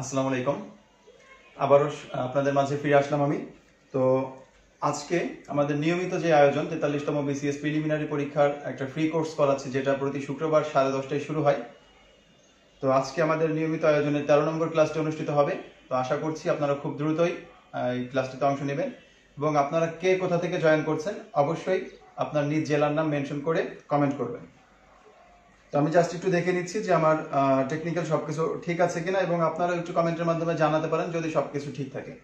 আসসালামু আলাইকুম। আবারও আপনাদের মাঝে ফিরে আসলাম আমি। তো আজকে আমাদের নিয়মিত যে আয়োজন 43তম বিসিএস প্রিলিমিনারি পরীক্ষার একটা ফ্রি কোর্স করাচ্ছি, যেটা প্রতি শুক্রবার 10:30টায় শুরু হয়। তো আজকে আমাদের নিয়মিত আয়োজনের 13 নম্বর ক্লাসটি অনুষ্ঠিত হবে। তো আশা করছি আপনারা খুব দ্রুতই এই ক্লাসটিতে অংশ নেবেন, এবং আপনারা কে কোথা থেকে জয়েন করছেন অবশ্যই আপনার নিজ জেলার নাম মেনশন করে কমেন্ট করবেন। তো আমি জাস্ট একটু দেখে নিচ্ছি যে আমার টেকনিক্যাল সবকিছু ঠিক আছে কিনা, এবং আপনারা একটু কমেন্টের মাধ্যমে জানাতে পারেন যদি সবকিছু ঠিক থাকে।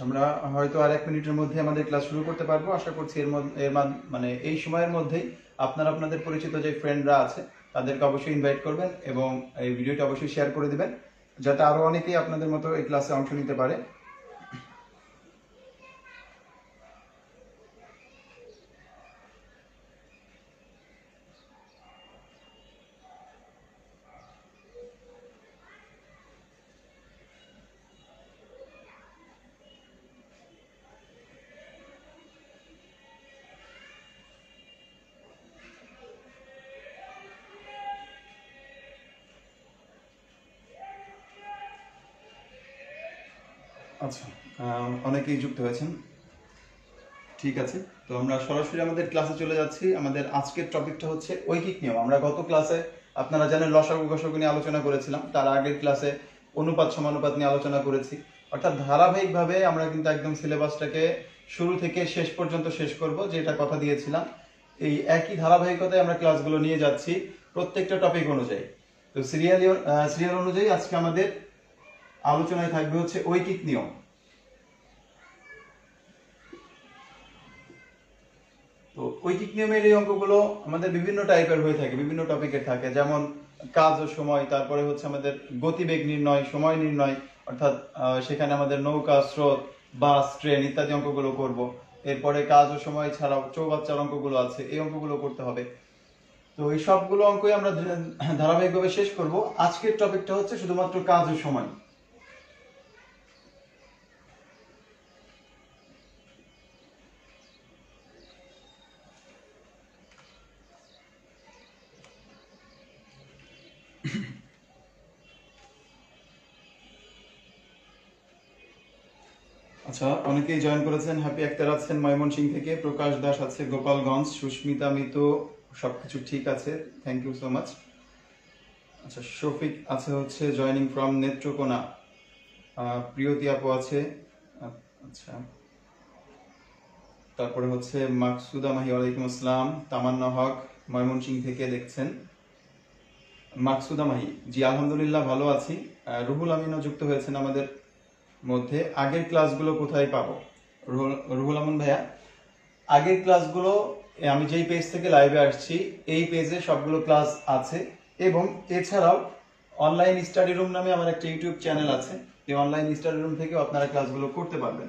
আমরা হয়তো আর 1 মিনিটের মধ্যে আমাদের ক্লাস শুরু করতে পারবো। আশা করছি মানে এই সময়ের মধ্যেই আপনারা আপনাদের পরিচিত যে ফ্রেন্ডরা আছে তাদেরকে অবশ্যই ইনভাইট করবেন, এবং এই ভিডিওটা অবশ্যই শেয়ার করে দিবেন, যাতে আরো অনেকেই আপনাদের মতো এই ক্লাসে অংশ নিতে পারে। আচ্ছা, অনেকেই যুক্ত হয়েছেন, ঠিক আছে। তো আমরা সরাসরি আমাদের ক্লাসে চলে যাচ্ছি। আমাদের আজকের টপিকটা হচ্ছে ঐকিক নিয়ম। আমরা গত ক্লাসে আপনারা জানেন লসাগু গসাগু নিয়ে আলোচনা করেছিলাম, তার আগের ক্লাসে অনুপাত সমানুপাত নিয়ে আলোচনা করেছি। অর্থাৎ ধারাবাহিকভাবে আমরা কিন্তু একদম সিলেবাসটাকে শুরু থেকে শেষ পর্যন্ত শেষ করব, যেটা কথা দিয়েছিলাম। এই একই ধারাবাহিকতায় আমরা ক্লাসগুলো নিয়ে যাচ্ছি প্রত্যেকটা টপিক অনুযায়ী। তো সিরিয়াল অনুযায়ী আজকে আমাদের আলোচনায় থাকবে হচ্ছে ঐকিক নিয়ম। তো ঐকিক নিয়মের এই অঙ্কগুলো আমাদের বিভিন্ন টাইপের হয়ে থাকে, বিভিন্ন টপিকের থাকে, যেমন কাজ ও সময়, তারপরে হচ্ছে আমাদের গতিবেগ নির্ণয়, সময় নির্ণয়, অর্থাৎ সেখানে আমাদের নৌকা, স্রোত, বাস, ট্রেন ইত্যাদি অঙ্কগুলো করব। এরপরে কাজ ও সময় ছাড়াও চৌবাচ্চার অঙ্কগুলো আছে, এই অঙ্কগুলো করতে হবে। তো এই সবগুলো অঙ্কই আমরা ধারাবাহিকভাবে শেষ করব। আজকের টপিকটা হচ্ছে শুধুমাত্র কাজ ও সময়। আচ্ছা, অনেকেই জয়েন করেছেন। হ্যাপি আক্তার আছেন ময়মনসিংহ থেকে, প্রকাশ দাস আছে গোপালগঞ্জ, সুস্মিতা মিতু, সবকিছু ঠিক আছে, থ্যাংক ইউ সো মাচ। আচ্ছা, শফিক আছে হচ্ছে জয়নিং ফ্রম নেত্রকোনা, প্রিয়তি আপু আছে। আচ্ছা, তারপরে হচ্ছে মাকসুদা মাহি, ওয়ালাইকুম আসসালাম। তামান্না হক ময়মনসিংহ থেকে দেখছেন। মাকসুদা মাহি, জি আলহামদুলিল্লাহ ভালো আছি। রুহুল আমিনও যুক্ত হয়েছেন আমাদের মধ্যে। আগের ক্লাসগুলো কোথায় পাবো? রুহুল আমিন ভাইয়া, আগের ক্লাসগুলো আমি যেই পেজ থেকে লাইভে আসছি এই পেজে সবগুলো ক্লাস আছে, এবং এছাড়াও অনলাইন স্টাডি রুম নামে আমার একটা ইউটিউব চ্যানেল আছে। এই অনলাইন স্টাডি রুম থেকেও আপনারা ক্লাসগুলো করতে পারবেন।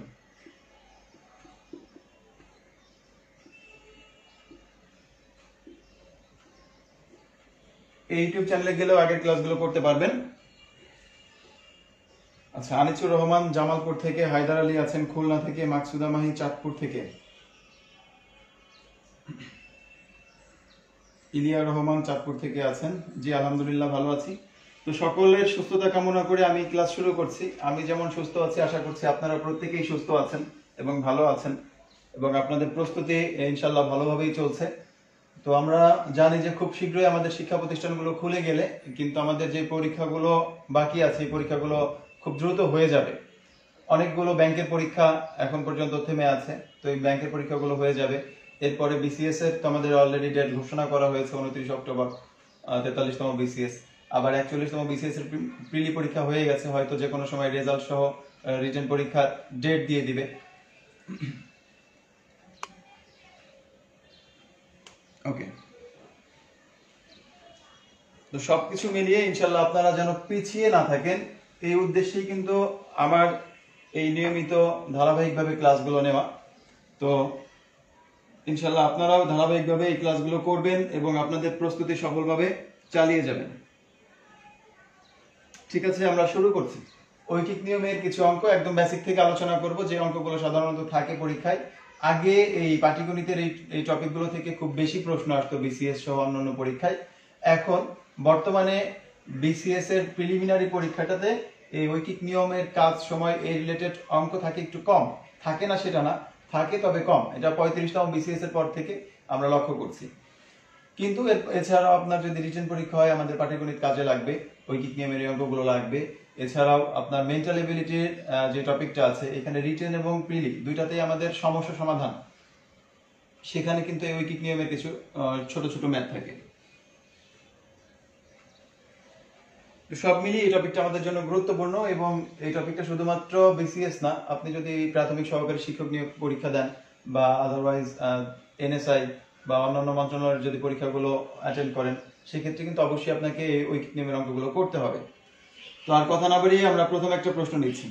এই ইউটিউব চ্যানেলে গেলেও আগের ক্লাসগুলো করতে পারবেন। আচ্ছা, আনিসুর রহমান জামালপুর থেকে, হায়দার আলী আছেন খুলনা থেকে, মাকসুদা মাহি চাঁদপুর থেকে, ইলিয়া রহমান চাঁদপুর থেকে আছেন। জি আলহামদুলিল্লাহ ভালো আছি। তো সকলের সুস্থতা কামনা করে আমি ক্লাস শুরু করছি। আমি যেমন সুস্থ আছি, আশা করছি আপনারা প্রত্যেকেই সুস্থ আছেন এবং ভালো আছেন, এবং আপনাদের প্রস্তুতি ইনশাল্লাহ ভালোভাবেই চলছে। তো আমরা জানি যে খুব শীঘ্রই আমাদের শিক্ষা প্রতিষ্ঠানগুলো খুলে গেলে কিন্তু আমাদের যে পরীক্ষাগুলো বাকি আছে এই পরীক্ষাগুলো খুব দ্রুত হয়ে যাবে। অনেকগুলো ব্যাংকের পরীক্ষা এখন পর্যন্ত থেমে আছে, তো এই ব্যাংকের পরীক্ষাগুলো হয়ে যাবে। এরপরে বিসিএস এর তো আমাদের অলরেডি ডেট ঘোষণা করা হয়েছে 29 অক্টোবর, 43তম বিসিএস। আবার 41তম বিসিএস এর প্রিলি পরীক্ষা হয়ে গেছে, হয়তো যে কোনো সময় রেজাল্ট সহ রিটেন পরীক্ষার ডেট দিয়ে দিবে। ওকে, তো সবকিছু মিলিয়ে ইনশাল্লাহ আপনারা যেন পিছিয়ে না থাকেন, এই উদ্দেশ্যেই কিন্তু আমার এই নিয়মিত ধারাবাহিকভাবে ক্লাসগুলো নেওয়া। তো ইনশাল্লাহ আপনারাও ধারাবাহিকভাবে এই ক্লাসগুলো করবেন এবং আপনাদের প্রস্তুতি সফলভাবে চালিয়ে যাবেন। ঠিক আছে, আমরা শুরু করছি। ঐকিক নিয়মের কিছু অঙ্ক একদম বেসিক থেকে আলোচনা করব, যে অঙ্কগুলো সাধারণত থাকে পরীক্ষায়। আগে এই পাটিগণিতের এই টপিকগুলো থেকে খুব বেশি প্রশ্ন আসতো বিসিএস সহ অন্যান্য পরীক্ষায়। এখন বর্তমানে বিসিএস এর প্রিলিমিনারি পরীক্ষাটাতে এই ঐকিক নিয়মের কাজ সময় এই রিলেটেড অঙ্ক থাকে একটু কম। থাকে না সেটা না, থাকে তবে কম। এটা 35তম বিসিএস এর পর থেকে আমরা লক্ষ্য করছি। কিন্তু এছাড়াও আপনার যদি রিটেন পরীক্ষা হয়, আমাদের পাটিগণিত কাজে লাগবে, ঐকিক নিয়মের এই অঙ্কগুলো লাগবে। এছাড়াও আপনার মেন্টাল এবিলিটির যে টপিকটা আছে, এখানে রিটেন এবং প্রিলি দুইটাতেই আমাদের সমস্যা সমাধান, সেখানে কিন্তু এই ঐকিক নিয়মের কিছু ছোট ছোট ম্যাথ থাকে। সব মিলিয়ে এই টপিকটা আমাদের জন্য গুরুত্বপূর্ণ, এবং এই টপিকটা শুধুমাত্র বিসিএস না, আপনি যদি প্রাথমিক সহকারী শিক্ষক নিয়োগ পরীক্ষা দেন বা আদারওয়াইজ এনএসআই বা অন্যান্য মন্ত্রণালয়ের যদি পরীক্ষাগুলো অ্যাটেন্ড করেন, সেক্ষেত্রে কিন্তু অবশ্যই আপনাকে এই ঐকিক নিয়মের অঙ্কগুলো করতে হবে। তো আর কথা না বাড়িয়ে আমরা প্রথম একটা প্রশ্ন নিচ্ছি।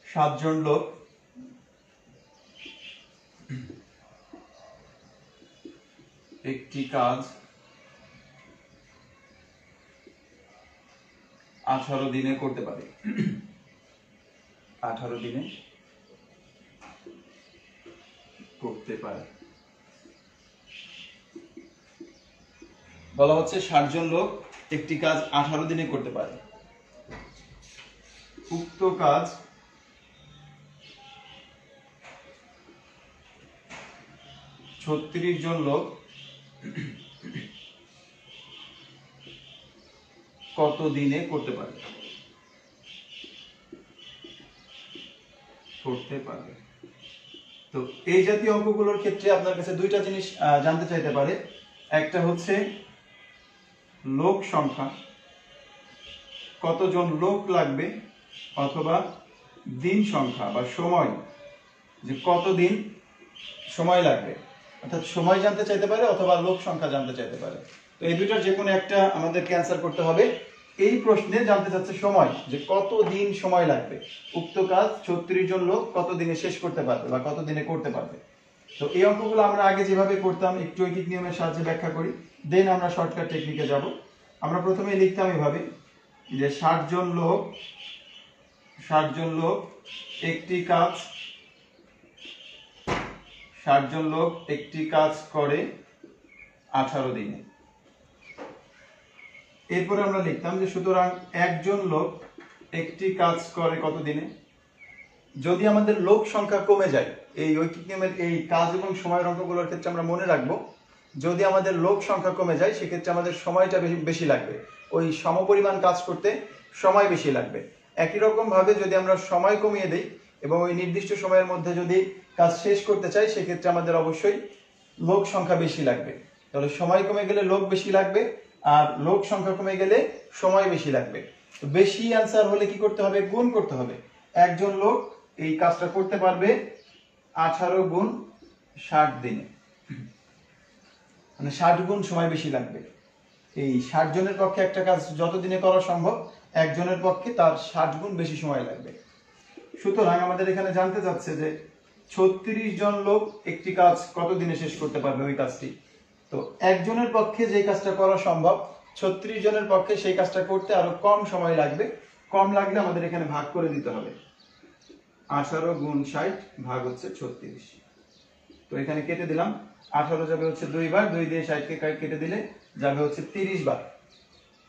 সাতজন লোক একটি কাজ 18 দিনে করতে পারে। 18 দিনে করতে পারে। বলা হচ্ছে 60 জন লোক একটি কাজ 18 দিনে করতে পারে। উক্ত কাজ ছত্রিশ জন লোক কত দিনে করতে পারে? করতে পারবে। তো এই জাতীয় অঙ্কগুলোর ক্ষেত্রে আপনার কাছে দুইটা জিনিস জানতে চাইতে পারে। একটা হচ্ছে লোক সংখ্যা, কতজন লোক লাগবে, অথবা দিন সংখ্যা বা সময়, যে কতদিন সময় লাগবে। অর্থাৎ সময় জানতে চাইতে পারে অথবা লোক সংখ্যা জানতে চাইতে পারে। তো এই দুইটার যে কোনো একটা আমাদেরকে অ্যান্সার করতে হবে। এই প্রশ্নে জানতে চাচ্ছে সময়, যে কত দিন সময় লাগবে, উক্ত কাজ 36 জন লোক কত দিনে শেষ করতে পারবে বা কত দিনে করতে পারবে। তো এই অঙ্কগুলো আমরা আগে যেভাবে করতাম একটু ঐকিক নিয়মের সাহায্যে ব্যাখ্যা করি, দেন আমরা শর্টকাট টেকনিকে যাব। আমরা প্রথমে লিখতাম এভাবে, যে 60 জন লোক একটি কাজ 60 জন লোক একটি কাজ করে 18 দিনে। এরপরে আমরা লিখতাম যে সুতরাং একজন লোক একটি কাজ করে কত দিনে। যদি আমাদের লোক সংখ্যা কমে যায়, এই ঐকিক নিয়মের এই কাজ এবং সময়ের অঙ্কগুলোর ক্ষেত্রে আমরা মনে রাখবো, যদি আমাদের লোক সংখ্যা কমে যায় সেক্ষেত্রে আমাদের সময়টা বেশি লাগবে, ওই সমপরিমাণ কাজ করতে সময় বেশি লাগবে। একই রকম ভাবে যদি আমরা সময় কমিয়ে দেই এবং ওই নির্দিষ্ট সময়ের মধ্যে যদি কাজ শেষ করতে চাই, সেক্ষেত্রে আমাদের অবশ্যই লোক সংখ্যা বেশি লাগবে। তাহলে সময় কমে গেলে লোক বেশি লাগবে, আর লোক সংখ্যা কমে গেলে সময় বেশি লাগবে। তো বেশি অ্যান্সার হলে কি করতে হবে? গুণ করতে হবে। একজন লোক এই কাজটা করতে পারবে 18 গুণ 60 দিনে, মানে 60 গুণ সময় বেশি লাগবে। এই 60 জনের পক্ষে একটা কাজ যত দিনে করা সম্ভব, একজনের পক্ষে তার 60 গুণ বেশি সময় লাগবে। সুতরাং আমাদের এখানে জানতে চাচ্ছে যে 36 জন লোক একটি কাজ কত দিনে শেষ করতে পারবে ওই কাজটি। তো একজনের পক্ষে যে কাজটা করা সম্ভব, 36 জনের পক্ষে সেই কাজটা করতে আরো কম সময় লাগবে। কম লাগলে আমাদের এখানে ভাগ করে দিতে হবে। 18 গুণ 60 ভাগ হচ্ছে 36। তো এখানে কেটে দিলাম, 18 যাবে হচ্ছে 2 বার, 2 দিয়ে 60 কে কেটে দিলে যাবে হচ্ছে 30 বার।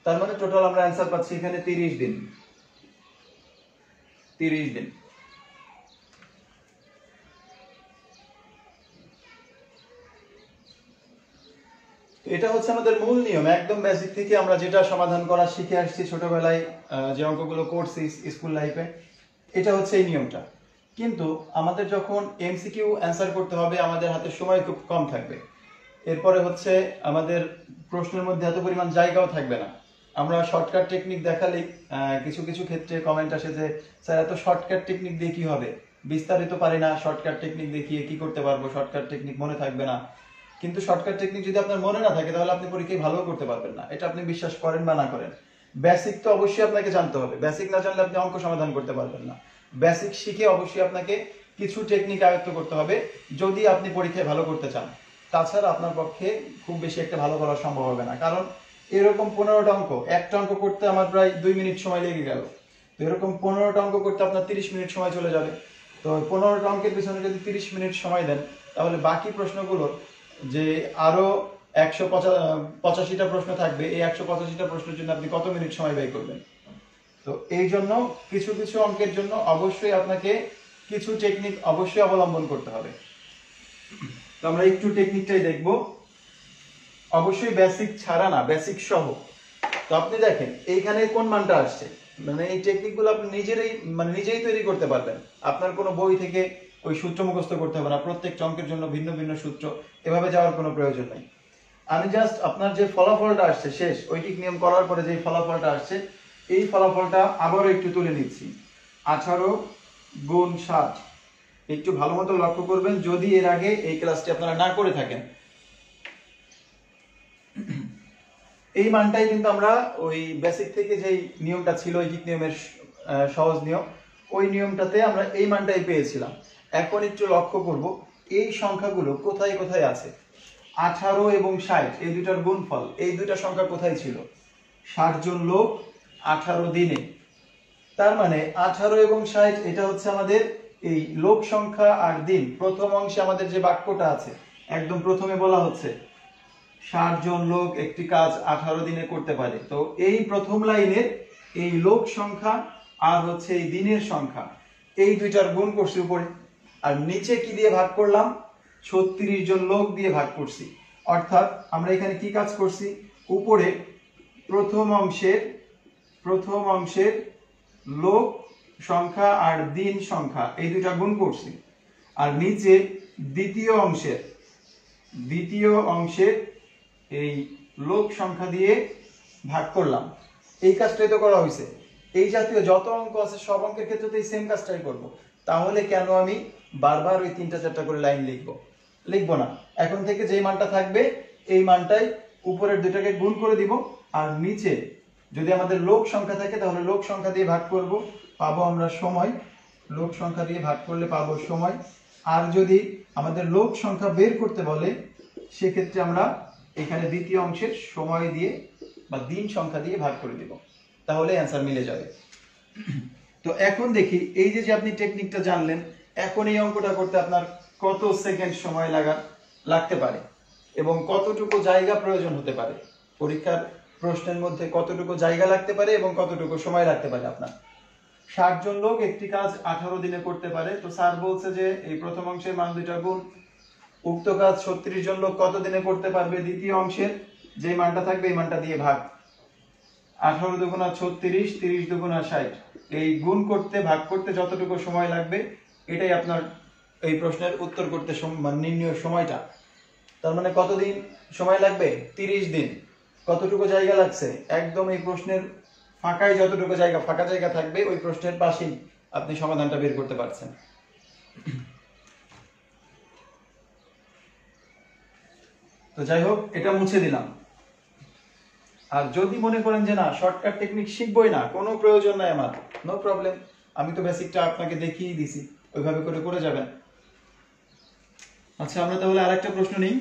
তার মানে টোটাল আমরা অ্যান্সার পাচ্ছি এখানে 30 দিন। 30 দিন। এটা হচ্ছে আমাদের মূল নিয়ম, একদম বেসিক থেকে আমরা যেটা সমাধান করা শিখে আসছি ছোটবেলায়, যে অঙ্কগুলো করছি স্কুল লাইফে, এটা হচ্ছে এই নিয়মটা। কিন্তু আমাদের যখন এমসিকিউ অ্যান্সার করতে হবে, আমাদের হাতে সময় খুব কম থাকবে। এরপরে হচ্ছে আমাদের প্রশ্নের মধ্যে এত পরিমাণ জায়গাও থাকবে না। আমরা শর্টকাট টেকনিক দেখালেই কিছু কিছু ক্ষেত্রে কমেন্ট আসে যে স্যার এত শর্টকাট টেকনিক দিয়ে কি হবে, বিস্তারিত পারি না, শর্টকাট টেকনিক দেখিয়ে কি করতে পারবো, শর্টকাট টেকনিক মনে থাকবে না। কিন্তু শর্টকাট টেকনিক যদি আপনার মনে না থাকে তাহলে আপনি পরীক্ষায় ভালো করতে পারবেন না, এটা আপনি বিশ্বাস করেন বা না করেন। বেসিক তো অবশ্যই আপনাকে জানতে হবে, বেসিক না জানলে আপনি অঙ্ক সমাধান করতে পারবেন না। বেসিক শিখে অবশ্যই আপনাকে কিছু টেকনিক আয়ত্ত করতে হবে যদি আপনি পরীক্ষায় ভালো করতে চান। তাছাড়া আপনার পক্ষে খুব বেশি একটা ভালো করা সম্ভব হবে না, কারণ এরকম 15টা অঙ্ক, একটা অঙ্ক করতে আমার প্রায় 2 মিনিট সময় লেগে গেল। তো এরকম 15টা অঙ্ক করতে আপনার 30 মিনিট সময় চলে যাবে। তো 15টা অঙ্কের পিছনে যদি 30 মিনিট সময় দেন, তাহলে বাকি প্রশ্নগুলো যে আরো 185টা প্রশ্ন থাকবে, এই 185টা প্রশ্নের জন্য আপনি কত মিনিট সময় ব্যয় করবেন? তো এই জন্য কিছু কিছু অঙ্কের জন্য অবশ্যই আপনাকে কিছু টেকনিক অবশ্যই অবলম্বন করতে হবে। তো আমরা একটু টেকনিকটাই দেখব, অবশ্যই বেসিক ছাড়া না, বেসিক সহ। তো আপনি দেখেন এইখানে কোন মানটা আসছে, মানে এই টেকনিকগুলো আপনি নিজেই তৈরি করতে পারবেন। আপনার কোনো বই থেকে ওই সূত্র মুখস্থ করতে হবে না, প্রত্যেক অঙ্কের জন্য ভিন্ন ভিন্ন সূত্র, এভাবে যাওয়ার কোনো প্রয়োজন নেই। আমি জাস্ট আপনার যে ফলাফলটা আসছে শেষ ঐকিক নিয়ম করার পরে যে ফলাফলটা আসছে, এই ফলাফলটা আবারও একটু তুলে নিচ্ছি। 18 গুণ 7, একটু ভালো মতো লক্ষ্য করবেন যদি এর আগে এই ক্লাসটি আপনারা না করে থাকেন। এই মানটাই কিন্তু আমরা ওই বেসিক থেকে যেই নিয়মটা ছিল ঐকিক নিয়মের সহজ নিয়ম, ওই নিয়মটাতে আমরা এই মানটাই পেয়েছিলাম। এখন একটু লক্ষ্য করব এই সংখ্যাগুলো কোথায় কোথায় আছে। 18 এবং 60 এই দুইটার গুণফল, এই দুইটা সংখ্যা কোথায় ছিল? 60 জন লোক 18 দিনে। তার মানে 18 এবং 60 এটা হচ্ছে আমাদের এই লোক সংখ্যা আর দিন। প্রথম অংশে আমাদের যে বাক্যটা আছে একদম প্রথমে বলা হচ্ছে 60 জন লোক একটি কাজ 18 দিনে করতে পারে। তো এই প্রথম লাইনের এই লোক সংখ্যা আর হচ্ছে এই দিনের সংখ্যা, এই দুইটার গুণ করছি উপরে, আর নিচে কি দিয়ে ভাগ করলাম? 36 জন লোক দিয়ে ভাগ করছি। অর্থাৎ আমরা এখানে কি কাজ করছি? উপরে প্রথম অংশের লোক সংখ্যা আর দিন সংখ্যা এই দুইটা গুণ করছি, আর নিচে দ্বিতীয় অংশের এই লোক সংখ্যা দিয়ে ভাগ করলাম। এই কাজটাই তো করা হয়েছে। এই জাতীয় যত অঙ্ক আছে সব অঙ্কের ক্ষেত্রে তো এই সেম কাজটাই করব। তাহলে কেন আমি বারবার ওই 3টা-4টা করে লাইন লিখবো না। এখন থেকে যেই মানটা থাকবে এই মানটাই উপরের দুটাকে গুণ করে দিব, আর নিচে যদি আমাদের লোক সংখ্যা থাকে তাহলে লোক সংখ্যা দিয়ে ভাগ করব, পাবো আমরা সময়। লোক সংখ্যা দিয়ে ভাগ করলে পাবো সময়। আর যদি আমাদের লোক সংখ্যা বের করতে বলে সেক্ষেত্রে আমরা এখানে দ্বিতীয় অংশের সময় দিয়ে বা দিন সংখ্যা দিয়ে ভাগ করে দিব, তাহলে অ্যান্সার মিলে যাবে। তো এখন দেখি এই যে আপনি টেকনিকটা জানলেন, এখন এই অঙ্কটা করতে আপনার কত সেকেন্ড সময় লাগতে পারে এবং কতটুকু জায়গা প্রয়োজন হতে পারে, পরীক্ষার প্রশ্নের মধ্যে কতটুকু জায়গা লাগতে পারে এবং কতটুকু সময় লাগতে পারে আপনার। 60 জন লোক একটি কাজ 18 দিনে করতে পারে। তো স্যার বলছে যে এই প্রথম অংশের মান 2টা গুণ, উক্ত কাজ 36 জন লোক কত দিনে করতে পারবে? দ্বিতীয় অংশের যে মানটা থাকবে এই মানটা দিয়ে ভাগ। 18 দুগুণা 36, 30 দুগুণা 60, এই গুণ করতে ভাগ করতে যতটুকু সময় লাগবে এটাই আপনার এই প্রশ্নের উত্তর করতে নির্ণয় সময়টা। তার মানে কতদিন সময় লাগবে? 30 দিন। কতটুকু জায়গা লাগছে? একদম এই প্রশ্নের ফাঁকায় যতটুকু ফাঁকা জায়গা থাকবে ওই প্রশ্নের পাশেই আপনি সমাধানটা বের করতে পারছেন। তো যাই হোক, এটা মুছে দিলাম। আর যদি মনে করেন যে না শর্টকাট টেকনিক শিখবই না, কোনো প্রয়োজন নাই আমার, নো প্রবলেম, আমি তো বেসিকটা আপনাকে দেখিয়ে দিছি, ওইভাবে করে যাবেন। আচ্ছা, আমরা তাহলে আরেকটা প্রশ্ন নিই।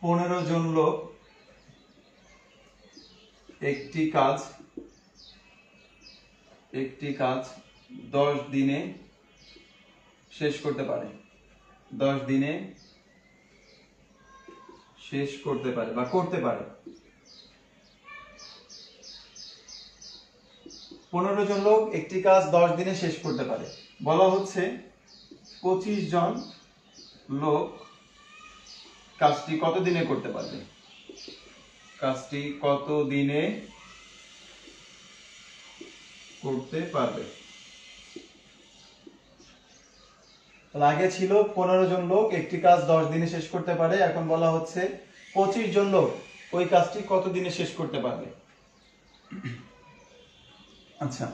পনেরো জন লোক একটি কাজ 10 দিনে শেষ করতে পারে। 10 দিনে শেষ করতে পারে বা করতে পারে। 15 জন লোক একটি কাজ 10 দিনে শেষ করতে পারে। বলা হচ্ছে 25 জন লোক কাজটি কত দিনে করতে পারবে? কাজটি কত দিনে করতে পারবে? আগে ছিল 15 জন লোক একটি কাজ 10 দিনে শেষ করতে পারে, এখন বলা হচ্ছে 25 জন লোক ওই কাজটি কত দিনে শেষ করতে পারবে। আচ্ছা,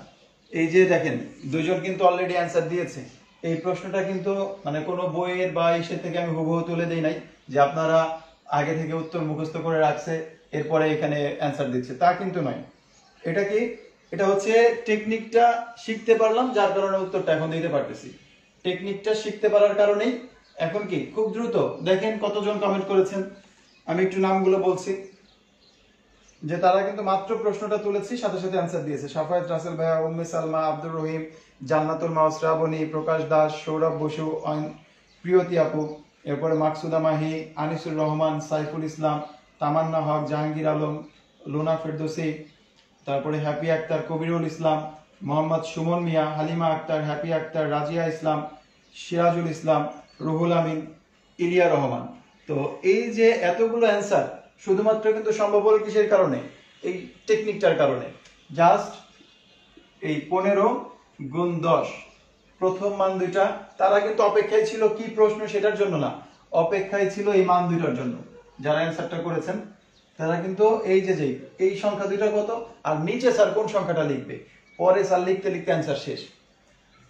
এই যে দেখেন দুইজন কিন্তু অলরেডি অ্যান্সার দিয়েছে। এই প্রশ্নটা কিন্তু মানে কোনো বইয়ের বা ইসের থেকে আমি হুবহু তুলে দেই নাই যে আপনারা আগে থেকে উত্তর মুখস্থ করে রাখছে এরপরে এখানে অ্যান্সার দিচ্ছে, তা কিন্তু নয়। এটা কি, এটা হচ্ছে টেকনিকটা শিখতে পারলাম যার কারণে উত্তরটা এখন দিতে পারতেছি। টেকনিকটা শিখতে পারার কারণেই এখন কি খুব দ্রুত দেখেন কতজন কমেন্ট করেছেন। আমি একটু নামগুলো বলছি যে তারা কিন্তু মাত্র প্রশ্নটা তুলেছি সাথে সাথে অ্যান্সার দিয়েছে। সাফায়েত রাসেল ভাইয়া, উম্মে সালমা, আব্দুর রহিম, জান্নাতুল মাও, শ্রাবণী, প্রকাশ দাস, সৌরভ বসু, প্রিয়তি আপু, এরপরে মাকসুদা মাহি, আনিসুর রহমান, সাইফুল ইসলাম, তামান্না হক, জাহাঙ্গীর আলম, লুনা ফেরদৌসি, তারপরে হ্যাপি আক্তার, কবিরুল ইসলাম, মোহাম্মদ সুমন মিয়া, হালিমা আক্তার, হ্যাপি আক্তার, রাজিয়া ইসলাম, সিরাজুল ইসলাম, রুহুল আমিন, ইলিয়া রহমান। তো এই যে এতগুলো অ্যান্সার শুধুমাত্র কিন্তু সম্ভব হল কিসের কারণে? এই টেকনিকটার কারণে। জাস্ট এই 15 গুণ 10 প্রথম মান দুইটা, তারা কিন্তু অপেক্ষায় ছিল কি প্রশ্ন সেটার জন্য না, অপেক্ষায় ছিল এই মান দুইটার জন্য। যারা অ্যান্সারটা করেছেন তারা কিন্তু এই যে এই সংখ্যা দুইটা কত আর নিচে স্যার কোন সংখ্যাটা লিখবে, পরে স্যার লিখতে লিখতে অ্যান্সার শেষ।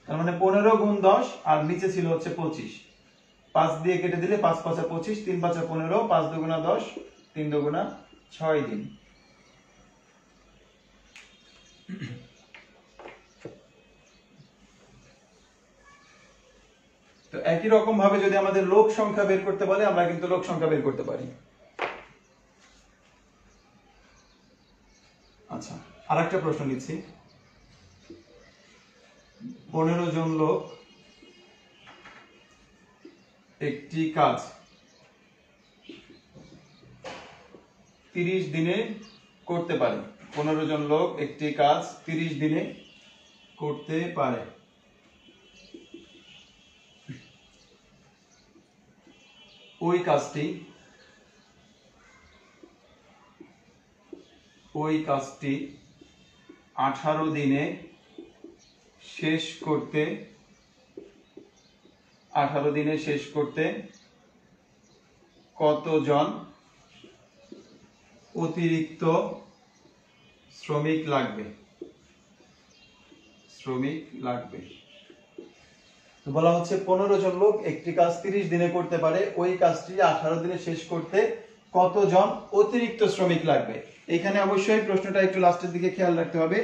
তার মানে 15 গুণ 10 আর নিচে ছিল হচ্ছে 25। 5 দিয়ে কেটে দিলে 5 5 25, 3 5 15, 5 দুগুণা 10, 3 দুগুণা 6 দিন। তো একই রকম ভাবে যদি আমাদের লোক সংখ্যা বের করতে বলে আমরা কিন্তু লোক সংখ্যা বের করতে পারি। আচ্ছা, আরেকটা প্রশ্ন নিচ্ছি। 15 জন লোক একটি কাজ 30 দিনে করতে পারে। 15 জন লোক একটি কাজ 30 দিনে করতে পারে। ওই কাজটি 18 দিনে শেষ করতে কতজন অতিরিক্ত শ্রমিক লাগবে? তো বলা হচ্ছে 15 জন লোক একটি কাজ 30 দিনে করতে পারে, ওই কাজটি 18 দিনে শেষ করতে কতজন অতিরিক্ত শ্রমিক লাগবে। এখানে অবশ্যই প্রশ্নটা একটু লাস্টের দিকে খেয়াল রাখতে হবে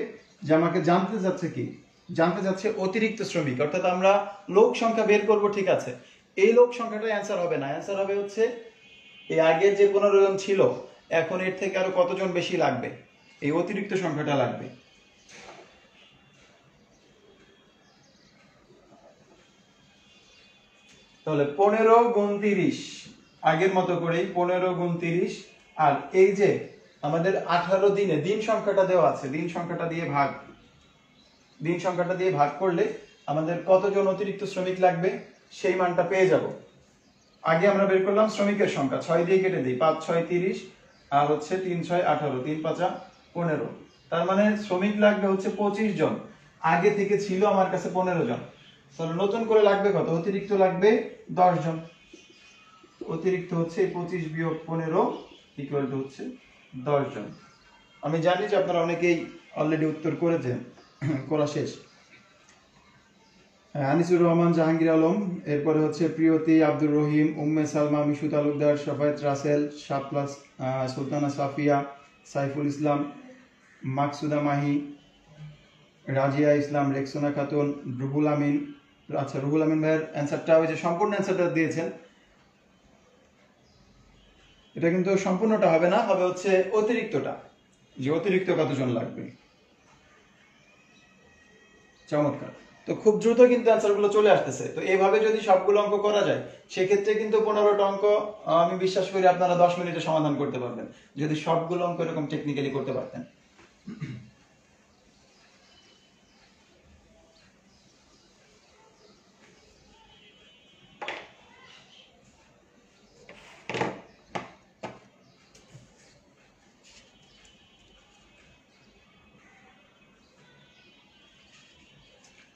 যে আমাকে জানতে যাচ্ছে অতিরিক্ত শ্রমিক, অর্থাৎ আমরা লোক সংখ্যা বের করব, ঠিক আছে, এই লোক সংখ্যাটা অ্যান্সার হবে না, অ্যান্সার হবে হচ্ছে এই আগের যে 15 জন ছিল এখন এর থেকে আরো কতজন বেশি লাগবে, এই অতিরিক্ত সংখ্যাটা লাগবে। তাহলে 15 গুণ 30 আগের মতো করেই 15 গুণ 30, আর এই যে আমাদের 18 দিনে দিন সংখ্যাটা দেওয়া আছে, দিন সংখ্যাটা দিয়ে ভাগ করলে আমাদের কতজন অতিরিক্ত শ্রমিক লাগবে সেই মানটা পেয়ে যাব। আগে আমরা বের করলাম শ্রমিকের সংখ্যা, 6 দিয়ে কেটে দিই, 5 6 30 আর হচ্ছে 3 6 18, 3 5 15, তার মানে শ্রমিক লাগবে হচ্ছে 25 জন। আগে থেকে ছিল আমার কাছে 15 জন, তাহলে নতুন করে লাগবে কত? অতিরিক্ত লাগবে 10 জন। অতিরিক্ত হচ্ছে 25 বিয়োগ 15 ইকুয়াল টু হচ্ছে 10 জন। আমি জানি যে আপনারা অনেকেই অলরেডি উত্তর করেছেন, করা শেষ। আনিসুর রহমান, জাহাঙ্গীর আলম, এরপরে হচ্ছে প্রিয়তি, আব্দুর রহিম, উম্মে সালমা, মিশু তালুকদার, সাফায়েত রাসেল, শাপলাস, সুলতানা সাফিয়া, সাইফুল ইসলাম, মাকসুদা মাহি, রাজিয়া ইসলাম, রেক্সোনা খাতুন, রুহুল আমিন। আচ্ছা, রুহুল আমিন ভাইয়ের অ্যান্সারটা ওই যে সম্পূর্ণ অ্যান্সারটা দিয়েছেন, এটা কিন্তু সম্পূর্ণটা হবে না, হবে হচ্ছে অতিরিক্তটা, যে অতিরিক্ত কতজন লাগবে। চমৎকার। তো খুব দ্রুত কিন্তু অ্যান্সারগুলো চলে আসতেছে। তো এইভাবে যদি সবগুলো অঙ্ক করা যায় সেক্ষেত্রে কিন্তু 15টা অঙ্ক আমি বিশ্বাস করি আপনারা 10 মিনিটে সমাধান করতে পারবেন, যদি সবগুলো অঙ্ক এরকম টেকনিক্যালি করতে পারতেন।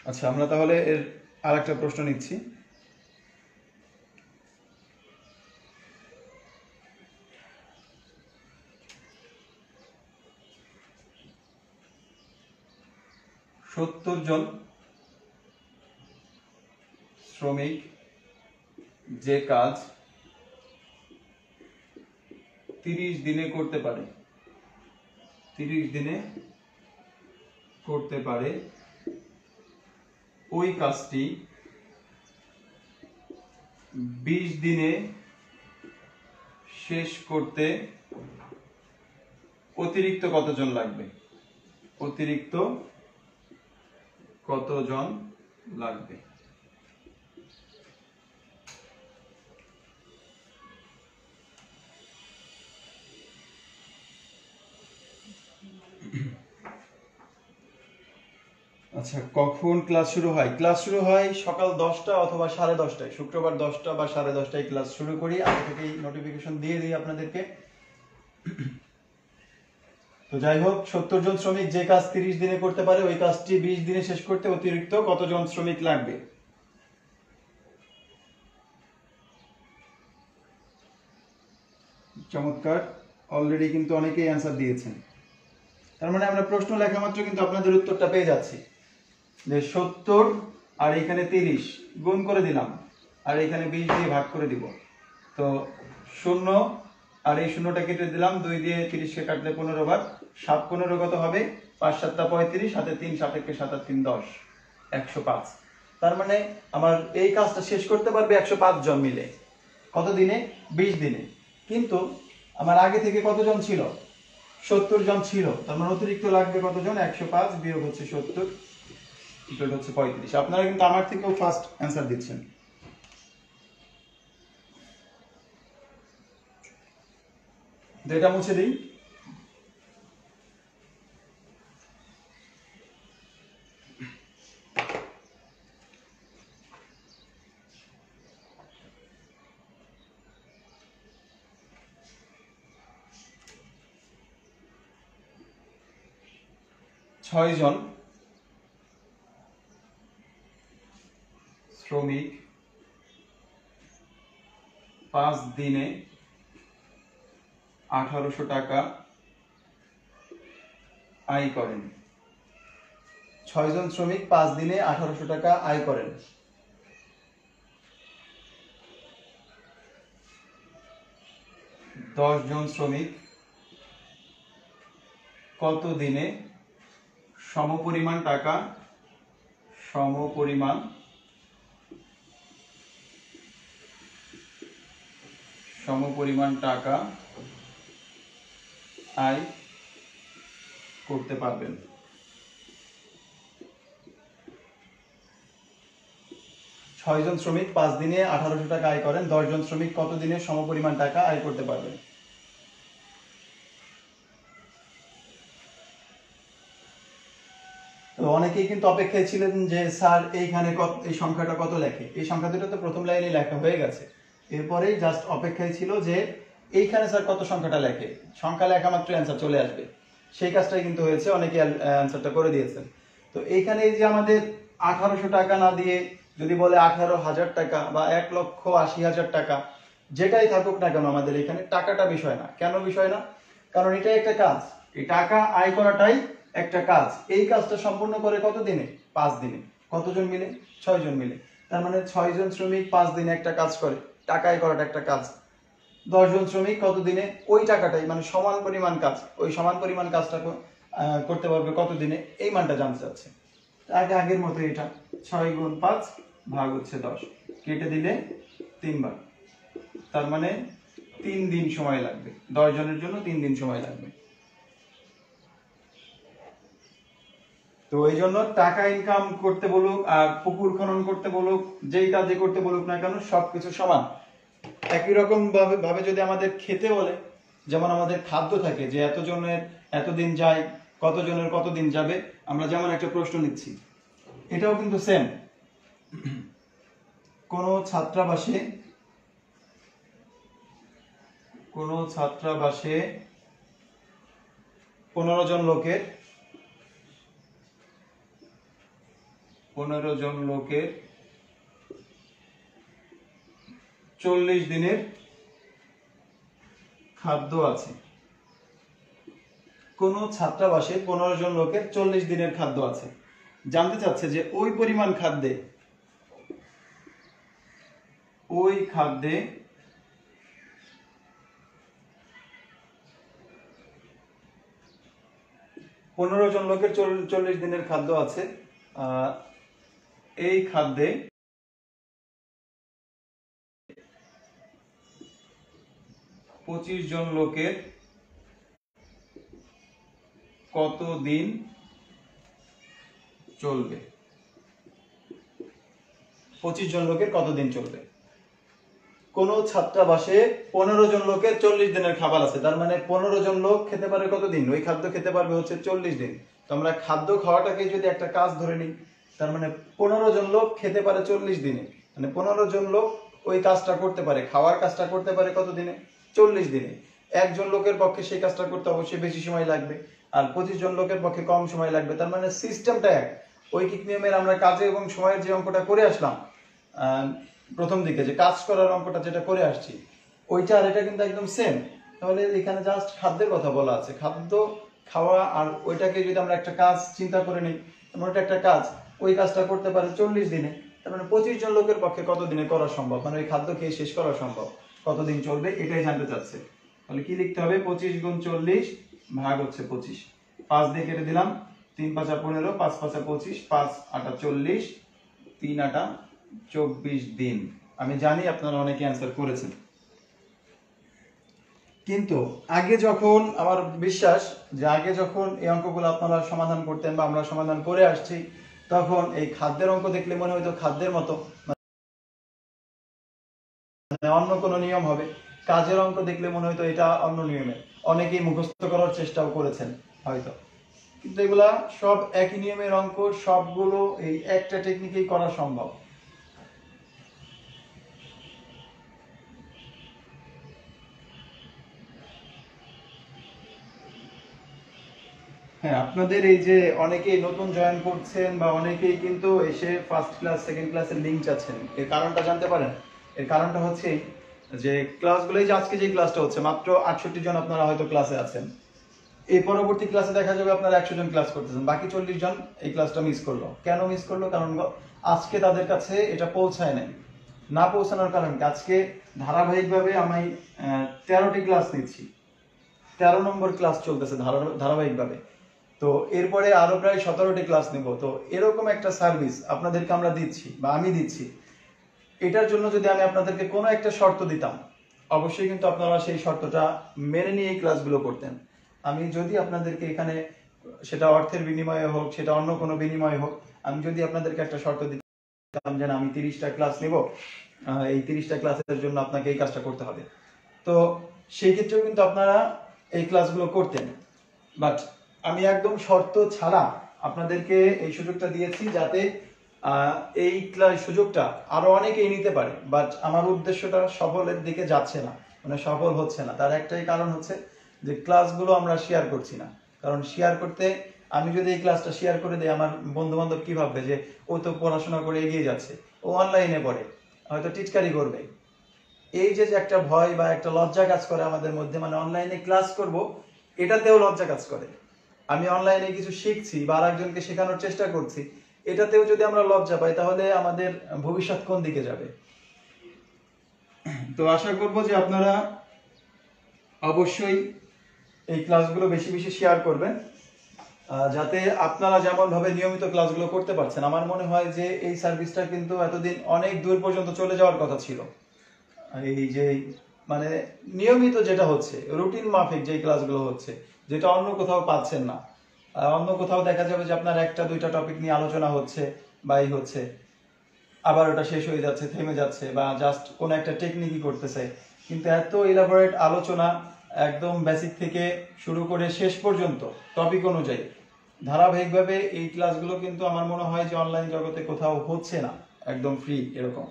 আচ্ছা, আমরা তাহলে এর আরেকটা প্রশ্ন নিচ্ছি। 70 জন শ্রমিক যে কাজ 30 দিনে করতে পারে, 30 দিনে করতে পারে, ওই কাজটি 20 দিনে শেষ করতে অতিরিক্ত কতজন লাগবে? অতিরিক্ত কতজন লাগবে? আচ্ছা, কখন ক্লাস শুরু হয়? ক্লাস শুরু হয় সকাল 10টা অথবা 10:30টায়। শুক্রবার 10টা বা 10:30টায় ক্লাস শুরু করি। আগে থেকেই নোটিফিকেশন দিয়ে দিই আপনাদেরকে। তো যাই হোক, 70 জন শ্রমিক যে কাজ 30 দিনে করতে পারে, ওই কাজটি 20 দিনে শেষ করতে অতিরিক্ত কতজন শ্রমিক লাগবে? চমৎকার, অলরেডি কিন্তু অনেকেই অ্যান্সার দিয়েছেন। তার মানে আমরা প্রশ্ন লেখা মাত্র কিন্তু আপনাদের উত্তরটা পেয়ে যাচ্ছি। যে 70 আর এখানে 30 গুণ করে দিলাম, আর এখানে 20 দিয়ে ভাগ করে দিব। তো 0 আর এই শূন্যটা কেটে দিলাম, 2 দিয়ে 30কে কাটলে 15 বার, 7 15 কত হবে? 5 7 35, সাথে 3 সাপেক্ষে 7 আর 3 10, 105। তার মানে আমার এই কাজটা শেষ করতে পারবে 105 জন মিলে। কত দিনে? 20 দিনে। কিন্তু আমার আগে থেকে কতজন ছিল? 70 জন ছিল। তার মানে অতিরিক্ত লাগবে কতজন? 105 বিয়োগ হচ্ছে 70, ইকুয়াল হচ্ছে 35। আপনারা কিন্তু আমার থেকেও ফার্স্ট অ্যান্সার দিচ্ছেন। এটা মুছে দিই। ছয় জন শ্রমিক 5 দিনে 1800 টাকা আয় করেন। 6 জন শ্রমিক 5 দিনে 1800 টাকা আয় করেন। 10 জন শ্রমিক কত দিনে সমপরিমাণ টাকা আয় করতে পারবেন? 6 জন শ্রমিক 5 দিনে 1800 টাকা আয় করেন। 10 জন শ্রমিক কত দিনে সমপরিমাণ টাকা আয় করতে পারবেন? তো অনেকেই কিন্তু অপেক্ষায় ছিলেন যে স্যার এইখানে এই সংখ্যাটা কত লেখে। এই সংখ্যা দুটো তো প্রথম লাইনে লেখা হয়ে গেছে, এরপরেই জাস্ট অপেক্ষায় ছিল যে এইখানে স্যার কত সংখ্যাটা লেখে। সংখ্যা লেখা মাত্র অ্যান্সার চলে আসবে, সেই কাজটাই কিন্তু হয়েছে। অনেকে অ্যান্সারটা করে দিয়েছেন। তো এইখানে এই যে আমাদের 1800 টাকা না দিয়ে যদি বলে 18,000 টাকা বা 1,80,000 টাকা, যেটাই থাকুক না কেন, আমাদের এখানে টাকাটা বিষয় না। কেন বিষয় না? কারণ এটাই একটা কাজ। এই টাকা আয় করাটাই একটা কাজ। এই কাজটা সম্পূর্ণ করে কত দিনে? 5 দিনে। কতজন মিলে? 6 জন মিলে। তার মানে 6 জন শ্রমিক 5 দিনে একটা কাজ করে, টাকা আয় করাটা একটা কাজ। 10 জন শ্রমিক কত দিনে? ওই টাকাটাই, মানে সমান পরিমাণ কাজ, ওই সমান পরিমাণ কাজটা করতে পারবে কত দিনে, এই মানটা জানতে চাচ্ছে। আগের মতো এটা 6 গুণ 5 ভাগ হচ্ছে 10, কেটে দিলে 3 বার। তার মানে 3 দিন সময় লাগবে। 10 জনের জন্য 3 দিন সময় লাগবে। তো এই জন্য টাকা ইনকাম করতে বলুক আর পুকুর খনন করতে বলুক, যেই কাজে করতে বলুক না কেন, সবকিছু সমান। একই রকম ভাবে যদি আমাদের খেতে বলে, যেমন আমাদের খাদ্য থাকে যে এতজনের এতদিন যায়, কতজনের কতদিন যাবে, আমরা যেমন একটা প্রশ্ন নিচ্ছি, এটাও কিন্তু সেম। কোন ছাত্রাবাসে 15 জন লোকের 40 দিনের খাদ্য আছে। কোন ছাত্রাবাসে 15 জন লোকের 40 দিনের খাদ্য আছে। জানতে চাচ্ছে যে ওই পরিমাণ খাদ্যে ওই খাদ্যে 15 জন লোকের 40 দিনের খাদ্য আছে। এই খাদ্যে 25 জন লোকের কত দিন চলবে? 25 জন লোকের কত দিন চলবে? কোন ছাত্রাবাসে 15 জন লোকের 40 দিনের খাবার আছে, তার মানে 15 জন লোক খেতে পারে কত দিন? ওই খাদ্য খেতে পারবে হচ্ছে 40 দিন। তো আমরা খাদ্য খাওয়াটাকে যদি একটা কাজ ধরে নিই, তার মানে 15 জন লোক খেতে পারে 40 দিনে, মানে 15 জন লোক ওই কাজটা করতে পারে, খাওয়ার কাজটা করতে পারে কত দিনে? 40 দিনে। একজন লোকের পক্ষে সেই কাজটা করতে অবশ্যই বেশি সময় লাগবে, আর 25 জন লোকের পক্ষে কম সময় লাগবে। তার মানে সিস্টেমটা এক। ঐকিক নিয়মের আমরা কাজে এবং সময়ের যে অঙ্কটা করে আসলাম প্রথম দিকে, যে কাজ করার অঙ্কটা যেটা করে আসছি, ওইটা আর এটা কিন্তু একদম সেম। তাহলে এখানে জাস্ট খাদ্যের কথা বলা আছে, খাদ্য খাওয়া, আর ওইটাকে যদি আমরা একটা কাজ চিন্তা করে নিই, ওটা একটা কাজ, ওই কাজটা করতে পারে 40 দিনে। তার মানে 25 জন লোকের পক্ষে কত দিনে করা সম্ভব, মানে ওই খাদ্য খেয়ে শেষ করা সম্ভব, কতদিন চলবে, এটাই জানতে চাচ্ছে। তাহলে কি লিখতে হবে? 25 গুণ 40 ভাগ হচ্ছে 25। 5 দিয়ে কেটে দিলাম, 3 × 5 = 15, 5 × 5 = 25, 5 × 8 = 40, 3 × 8 = 24 দিন। আমি জানি আপনারা অনেকে অ্যান্সার করেছেন, কিন্তু আগে যখন, আমার বিশ্বাস যে আগে যখন এই অঙ্কগুলো আপনারা সমাধান করতেন বা আমরা সমাধান করে আসছি, তখন এই খাদ্যের অঙ্ক দেখলে মনে হতো খাদ্যের মতো, মানে অন্য কোনো নিয়ম হবে। কাজের অঙ্ক দেখলে মনে হতো এটা অন্য নিয়মে। অনেকেই মুখস্থ করার চেষ্টাও করেছেন হয়তো, কিন্তু এগুলা সব একই নিয়মের অঙ্ক, সবগুলো এই একটা টেকনিকেই করা সম্ভব। হ্যাঁ, আপনাদের এই যে অনেকেই নতুন জয়েন করছেন বা অনেকেই কিন্তু এসে ফার্স্ট ক্লাস সেকেন্ড ক্লাসের লিংক চাচ্ছেন, এর কারণটা জানতে পারেন? এর কারণটা হচ্ছে যে ক্লাসগুলোই, যে আজকে যে ক্লাসটা হচ্ছে, মাত্র 68 জন আপনারা হয়তো ক্লাসে আছেন। এই পরবর্তী ক্লাসে দেখা যাবে আপনারা 100 জন ক্লাস করতেছেন, বাকি 40 জন এই ক্লাসটা মিস করলো। কেন মিস করলো? কারণ আজকে তাদের কাছে এটা পৌঁছায় নাই। না পৌঁছানোর কারণ কি? আজকে ধারাবাহিকভাবে আমি 13টি ক্লাস নিচ্ছি, 13 নম্বর ক্লাস চলতেছে ধারাবাহিকভাবে। তো এরপরে আরো প্রায় 17টি ক্লাস নেব। তো এরকম একটা সার্ভিস আপনাদেরকে আমরা দিচ্ছি বা আমি দিচ্ছি, এটার জন্য যদি আমি আপনাদেরকে কোনো একটা শর্ত দিতাম, অবশ্যই কিন্তু আপনারা সেই শর্তটা মেনে নিয়ে এই ক্লাসগুলো করতেন। আমি যদি আপনাদেরকে এখানে, সেটা অর্থের বিনিময়ে হোক, সেটা অন্য কোনো বিনিময়ে হোক, আমি যদি আপনাদেরকে একটা শর্ত দিতাম যে আমি 30টা ক্লাস নেব, এই 30টা ক্লাসের জন্য আপনাকে এই কাজটা করতে হবে, তো সেই ক্ষেত্রেও কিন্তু আপনারা এই ক্লাসগুলো করতেন। বাট আমি একদম শর্ত ছাড়া আপনাদেরকে এই সুযোগটা দিয়েছি, যাতে এই সুযোগটা আরো অনেকেই নিতে পারে। বাট আমার উদ্দেশ্যটা সফলের দিকে যাচ্ছে না, মানে সফল হচ্ছে না। তার একটাই কারণ হচ্ছে যে ক্লাসগুলো আমরা শেয়ার করছি না। কারণ শেয়ার করতে, আমি যদি এই ক্লাসটা শেয়ার করে দিই, আমার বন্ধু বান্ধব কি ভাববে? যে ও তো পড়াশোনা করে এগিয়ে যাচ্ছে, ও অনলাইনে পড়ে, হয়তো টিচকারি করবে। এই যে একটা ভয় বা একটা লজ্জা কাজ করে আমাদের মধ্যে, মানে অনলাইনে ক্লাস করব, এটাতেও লজ্জা কাজ করে। আমি অনলাইনে কিছু শিখছি বা আরেকজনকে শেখানোর চেষ্টা করছি, এটাতেও যদি আমরা লজ্জা পাই, তাহলে আমাদের ভবিষ্যৎ কোন দিকে যাবে? তো আশা করব যে আপনারা অবশ্যই এই ক্লাসগুলো বেশি বেশি শেয়ার করবেন, যাতে আপনারা যেমন ভাবে নিয়মিত ক্লাসগুলো করতে পারছেন। আমার মনে হয় যে এই সার্ভিসটা কিন্তু এতদিন অনেক দূর পর্যন্ত চলে যাওয়ার কথা ছিল। এই যে মানে নিয়মিত যেটা হচ্ছে, রুটিন মাফিক যে ক্লাসগুলো হচ্ছে, যেটা অন্য কোথাও পাচ্ছেন না। অন্য কোথাও দেখা যাবে যে আপনার একটা দুইটা টপিক নিয়ে আলোচনা হচ্ছে বা এই হচ্ছে, আবার ওটা শেষ হয়ে যাচ্ছে, থেমে যাচ্ছে, বা জাস্ট কোন একটা টেকনিকই করতেছে। কিন্তু এত ইলাবোরেট আলোচনা, একদম বেসিক থেকে শুরু করে শেষ পর্যন্ত টপিক অনুযায়ী ধারাবাহিকভাবে এই ক্লাসগুলো কিন্তু আমার মনে হয় যে অনলাইন জগতে কোথাও হচ্ছে না, একদম ফ্রি এরকম।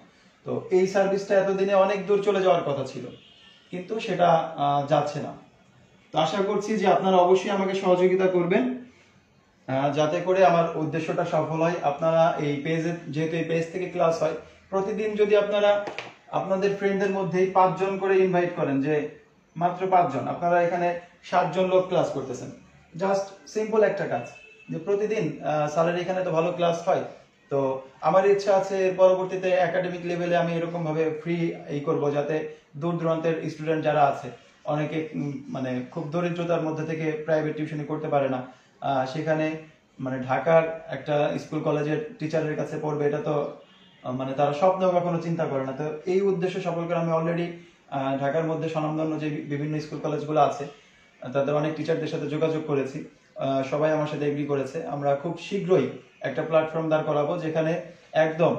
তো এই সার্ভিসটা এতদিনে অনেক দূর চলে যাওয়ার কথা ছিল, কিন্তু সেটা যাচ্ছে না। তো আশা করছি যে আপনারা অবশ্যই আমাকে সহযোগিতা করবেন, যাতে করে আমার উদ্দেশ্যটা সফল হয়। আপনারা এই পেজে, যেহেতু এই পেজ থেকে ক্লাস হয়, প্রতিদিন যদি আপনারা আপনাদের ফ্রেন্ডদের মধ্যেই 5 জন করে ইনভাইট করেন, যে মাত্র 5 জন, আপনারা এখানে 7 জন লোক ক্লাস করতেছেন, জাস্ট সিম্পল একটা কাজ। যে প্রতিদিন স্যারের এখানে তো ভালো ক্লাস হয়, তো আমার ইচ্ছা আছে এর পরবর্তীতে একাডেমিক লেভেলে আমি এরকম ভাবে ফ্রি করব, যাতে দূর দূরান্তের স্টুডেন্ট যারা আছে, অনেকে মানে খুব দরিদ্রতার মধ্যে থেকে প্রাইভেট টিউশনি করতে পারে না, সেখানে মানে ঢাকার একটা স্কুল কলেজের টিচারের কাছে পড়বে, এটা তো মানে তারা স্বপ্নেও কখনো চিন্তা করে না। তো এই উদ্দেশ্য সফল করে আমি অলরেডি ঢাকার মধ্যে স্বনামধন্য যে বিভিন্ন স্কুল কলেজগুলো আছে তাদের অনেক টিচারদের সাথে যোগাযোগ করেছি, সবাই আমার সাথে এগ্রি করেছে। আমরা খুব শীঘ্রই একটা প্ল্যাটফর্ম দাঁড় করাবো যেখানে একদম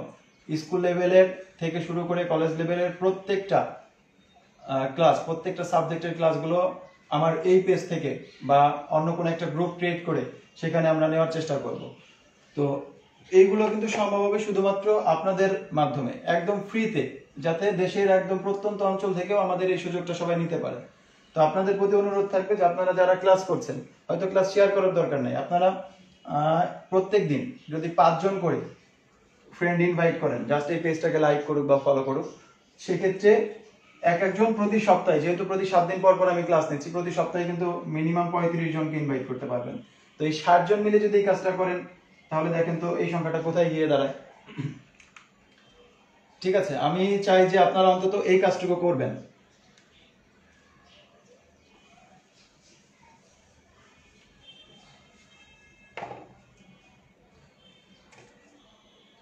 স্কুল লেভেলের থেকে শুরু করে কলেজ লেভেলের প্রত্যেকটা ক্লাস, প্রত্যেকটা সাবজেক্টের ক্লাসগুলো আমার এই পেজ থেকে বা অন্য কোনো একটা গ্রুপ ক্রিয়েট করে সেখানে আমরা নেওয়ার চেষ্টা করব। তো এইগুলো কিন্তু সম্ভব হবে শুধুমাত্র আপনাদের মাধ্যমে, একদম ফ্রিতে, যাতে দেশের একদম প্রত্যন্ত অঞ্চল থেকেও আমাদের এই সুযোগটা সবাই নিতে পারে। তো আপনাদের প্রতি অনুরোধ থাকবে যে আপনারা যারা ক্লাস করছেন, হয়তো ক্লাস শেয়ার করার দরকার নেই, আপনারা প্রত্যেক দিন যদি 5 জন করে ফ্রেন্ড ইনভাইট করেন, জাস্ট এই পেজটাকে লাইক করুক বা ফলো করুক, সেক্ষেত্রে এক একজন প্রতি সপ্তাহে, যেহেতু প্রতি 7 দিন পর পর আমি ক্লাস নিচ্ছি, প্রতি সপ্তাহে কিন্তু মিনিমাম 35 জনকে ইনভাইট করতে পারবেন। তো এই 60 জন মিলে যদি এই কাজটা করেন, তাহলে দেখেন তো এই সংখ্যাটা কোথায় গিয়ে দাঁড়ায়। ঠিক আছে, আমি চাই যে আপনারা অন্তত এই কাজটুকু করবেন।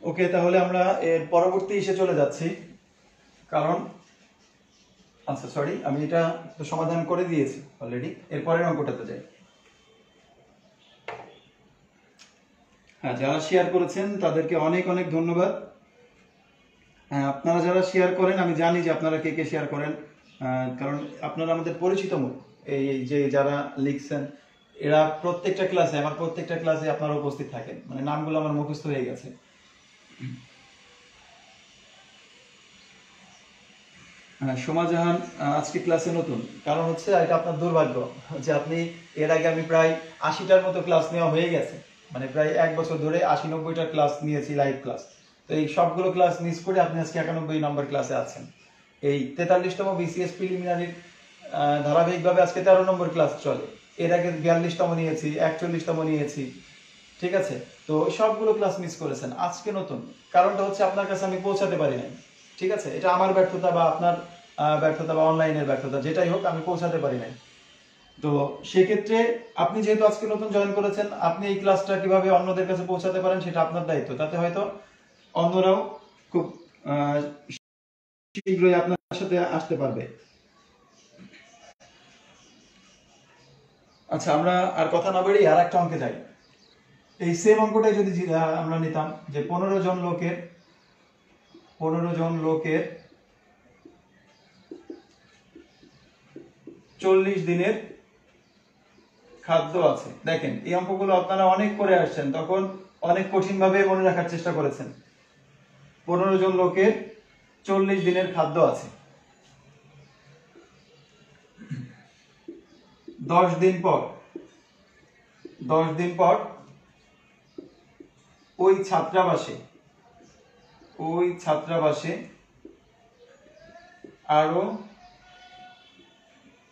ওকে, তাহলে আমরা এর পরবর্তী ইসে চলে যাচ্ছি, কারণ আচ্ছা সরি, আমি এটা তো সমাধান করে দিয়েছি অলরেডি, এর পরের অঙ্কটাতে যাই। হ্যাঁ, যারা শেয়ার করেছেন তাদেরকে অনেক অনেক ধন্যবাদ। হ্যাঁ, আপনারা যারা শেয়ার করেন, আমি জানি যে আপনারা কে কে শেয়ার করেন, কারণ আপনারা আমাদের পরিচিত মুখ। এই যে যারা লিখছেন, এরা প্রত্যেকটা ক্লাসে, আমার প্রত্যেকটা ক্লাসে আপনারা উপস্থিত থাকেন, মানে নামগুলো আমার মুখস্থ হয়ে গেছে। সোমা জাহান আজকে ক্লাসে নতুন, কারণ হচ্ছে এটা আপনার দুর্ভাগ্য যে আপনি এর আগে আমি প্রায় 80টার মতো ক্লাস নেওয়া হয়ে গেছে, মানে প্রায় 1 বছর ধরে 80-90টা ক্লাস নিয়েছি, লাইভ ক্লাস। তো এই সবগুলো ক্লাস মিস করে আপনি আজকে 91 নম্বর ক্লাসে আছেন। এই 43তম বিসিএস প্রিলিমিনারির ধারাবাহিকভাবে আজকে 13 নম্বর ক্লাস চলে। এর আগে 42তম নিয়েছি, 41তম নিয়েছি, ঠিক আছে। তো সবগুলো ক্লাস মিস করেছেন, আজকে নতুন। কারণটা হচ্ছে আপনার কাছে আমি পৌঁছাতে পারি নাই, ঠিক আছে। এটা আমার ব্যর্থতা বা আপনার ব্যর্থতা বা অনলাইনের ব্যর্থতা, যেটাই হোক, আমি পৌঁছাতে পারি নাই। তো সেক্ষেত্রে আপনি যেহেতু আজকে নতুন জয়েন করেছেন, আপনি এই ক্লাসটা কিভাবে অন্যদের কাছে পৌঁছাতে পারেন সেটা আপনার দায়িত্ব, তাতে হয়তো অন্যরাও খুব শীঘ্রই আপনার সাথে আসতে পারবে। আচ্ছা, আমরা আর কথা না বাড়িয়ে আর একটা অঙ্কে যাই। এই সেম অঙ্কটাই যদি আমরা নিতাম যে 15 জন লোকের 40 দিনের খাদ্য আছে। দেখেন, এই অঙ্কগুলো আপনারা অনেক করে আসছেন, তখন অনেক কঠিন ভাবে মনে রাখার চেষ্টা করেছেন। 15 জন লোকের 40 দিনের খাদ্য আছে। 10 দিন পর ওই ছাত্রাবাসে আরো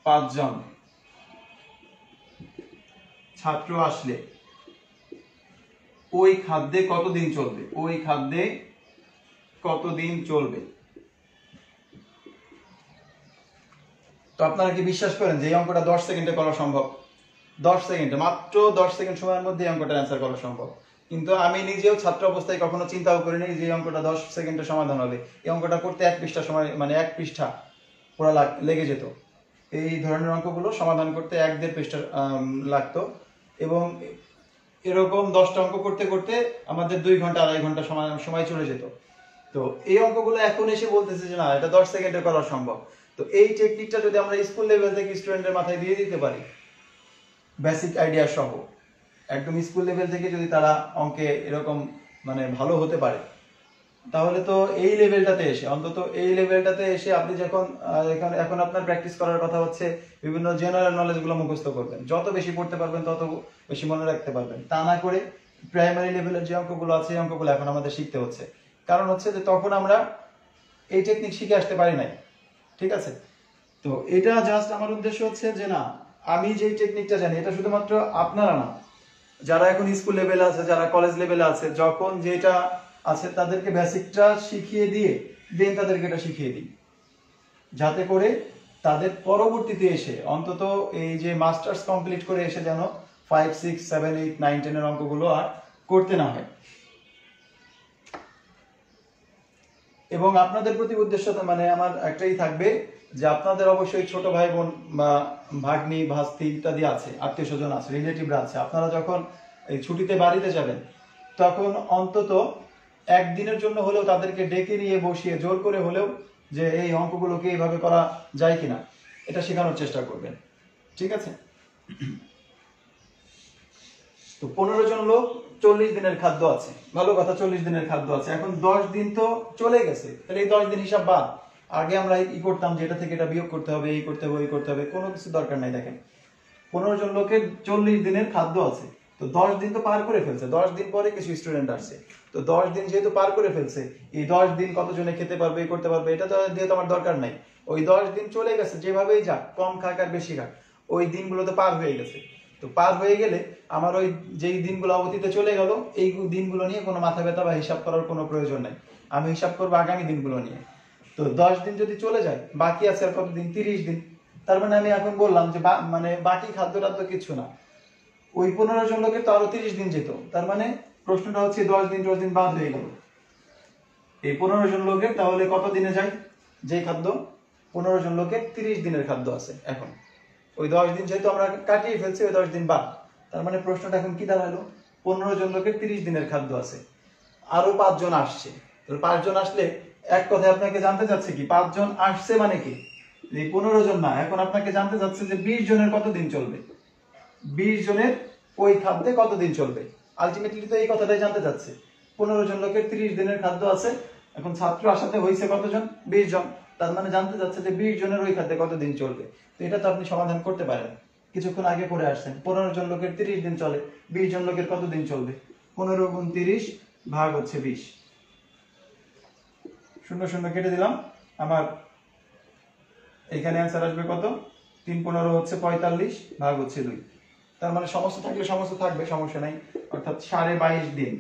5 জন ছাত্র আসলে ওই খাদ্যে কতদিন চলবে? তো আপনারা কি বিশ্বাস করেন যে এই অঙ্কটা 10 সেকেন্ডে করা সম্ভব? 10 সেকেন্ডে, মাত্র 10 সেকেন্ড সময়ের মধ্যে এই অঙ্কটা অ্যান্সার করা সম্ভব। কিন্তু আমি নিজেও ছাত্র অবস্থায় কখনো চিন্তাও করিনি যে এই অঙ্কটা 10 সেকেন্ডে সমাধান হবে। এই অঙ্কটা করতে 1 পৃষ্ঠা সময়, মানে 1 পৃষ্ঠা পুরো লেগে যেত। এই ধরনের অঙ্কগুলো সমাধান করতে 1-1.5 পৃষ্ঠা লাগতো, এবং এরকম 10টা অঙ্ক করতে করতে আমাদের 2 ঘন্টা 2.5 ঘন্টা সময় চলে যেত। তো এই অঙ্কগুলো এখন এসে বলতেছে যে না, এটা 10 সেকেন্ডে করা সম্ভব। তো এই টেকনিকটা যদি আমরা স্কুল লেভেল থেকে স্টুডেন্টের মাথায় দিয়ে দিতে পারি, বেসিক আইডিয়া সহ, একদম স্কুল লেভেল থেকে যদি তারা অঙ্কে এরকম মানে ভালো হতে পারে, তাহলে তো এই লেভেলটাতে এসে, অন্তত এই লেভেলটাতে এসে আপনি যখন এখন আপনার প্র্যাকটিস করার কথা হচ্ছে বিভিন্ন জেনারেল নলেজগুলো মুখস্থ করবেন। যত বেশি পড়তে পারবেন তত বেশি মনে রাখতে পারবেন। তা না করে প্রাইমারি লেভেলের যে অঙ্কগুলো আছে, এই অঙ্কগুলো এখন আমাদের শিখতে হচ্ছে। কারণ হচ্ছে যে তখন আমরা এই টেকনিক শিখে আসতে পারি নাই, ঠিক আছে। তো এটা জাস্ট আমার উদ্দেশ্য হচ্ছে যে না, আমি যেই টেকনিকটা জানি এটা শুধুমাত্র আপনারা না, যারা এখন স্কুল লেভেলে আছে, যারা কলেজ লেভেলে আছে, যখন যেটা আছে তাদেরকে বেসিকটা শিখিয়ে দিয়ে দেন তাদেরকে এটা শিখিয়ে দিই, যাতে করে তাদের পরবর্তীতে এসে অন্তত এই যে মাস্টার্স কমপ্লিট করে এসে যেন 5, 6, 7, 8, 9, 10 এর অঙ্কগুলো আর করতে না হয়। এবং আপনাদের প্রতি উদ্দেশ্য মানে আমার একটাই থাকবে যে আপনাদের অবশ্যই ছোট ভাই বোন বা ভাগ্নি ভাস্তি ইত্যাদি আছে, আত্মীয় স্বজন আছে, রিলেটিভরা আছে, আপনারা যখন এই ছুটিতে বাড়িতে যাবেন তখন অন্তত একদিনের জন্য হলেও তাদেরকে ডেকে নিয়ে বসিয়ে জোর করে হলেও যে এই অঙ্কগুলোকে এইভাবে করা যায় কিনা এটা শেখানোর চেষ্টা করবেন, ঠিক আছে? তো 15 জন লোক 40 দিনের খাদ্য আছে, ভালো কথা, 40 দিনের খাদ্য আছে। এখন 10 দিন তো চলে গেছে, তাহলে এই 10 দিন হিসাব বাদ। আগে আমরা করতাম যে এটা থেকে এটা বিয়োগ করতে হবে, এই করতে হবে, এই করতে হবে, কোনো কিছু দরকার নাই। দেখেন 15 জন লোকের 40 দিনের খাদ্য আছে, তো 10 দিন তো পার করে ফেলছে, 10 দিন পরে কিছু স্টুডেন্ট আসছে, তো 10 দিন যেহেতু পার করে ফেলছে, এই 10 দিন কতজনে খেতে পারবে, এই করতে পারবে, এটা তো দিয়ে তো আমার দরকার নাই। ওই 10 দিন চলে গেছে, যেভাবেই যাক, কম খাক আর বেশি খাক, ওই দিনগুলো তো পার হয়ে গেছে। তো পার হয়ে গেলে আমার ওই যেই দিনগুলো অতীতে চলে গেল, এই দিনগুলো নিয়ে কোনো মাথা ব্যথা বা হিসাব করার কোনো প্রয়োজন নাই। আমি হিসাব করবো আগামী দিনগুলো নিয়ে। তো 10 দিন যদি চলে যায়, বাকি আছে আর কতদিন? 30 দিন। তার মানে আমি এখন বললাম যে মানে বাকি খাদ্যটা তো কিছু না, ওই 15 জন লোকের তো আরো 30 দিন যেত। তার মানে প্রশ্নটা হচ্ছে 10 দিন বাদ হয়ে গেল। এই 15 জন লোকের তাহলে কত দিনে যায় যে খাদ্য? 15 জন লোকের 30 দিনের খাদ্য আছে। এখন ওই 10 দিন যেহেতু আমরা কাটিয়ে ফেলছি, ওই 10 দিন বাদ। তার মানে প্রশ্নটা এখন কি দাঁড়ালো? 15 জন লোকের 30 দিনের খাদ্য আছে, আরো 5 জন আসছে। তো 5 জন আসলে এক কথায় আপনাকে জানতে চাচ্ছে কি 5 জন আসছে মানে কি? এই 15 জন না, এখন আপনাকে জানতে চাচ্ছে যে 20 জনের কত দিন চলবে, 20 জনের ওই খাদ্যে কতদিন চলবে। আলটিমেটলি তো এই কথাটাই জানতে চাচ্ছে। 15 জন লোকের 30 দিনের খাদ্য আছে, এখন ছাত্র আসাতে হয়েছে কতজন? 20 জন। তার মানে জানতে চাচ্ছে যে 20 জনের ওই খাদ্যে কতদিন চলবে। তো এটা তো আপনি সমাধান করতে পারেন, কিছুক্ষণ আগে করে আসছেন। 15 জন লোকের 30 দিন চলে, 20 জন লোকের কতদিন চলবে? 15 গুণ 30 ভাগ হচ্ছে 20। 0 0 কেটে দিলাম, আমার এখানে অ্যান্সার আসবে কত? 3 15 হচ্ছে 45 ভাগ হচ্ছে 2। তার মানে সমস্ত থাকলে সমস্ত থাকবে, সমস্যা নাই, অর্থাৎ 22.5 দিন।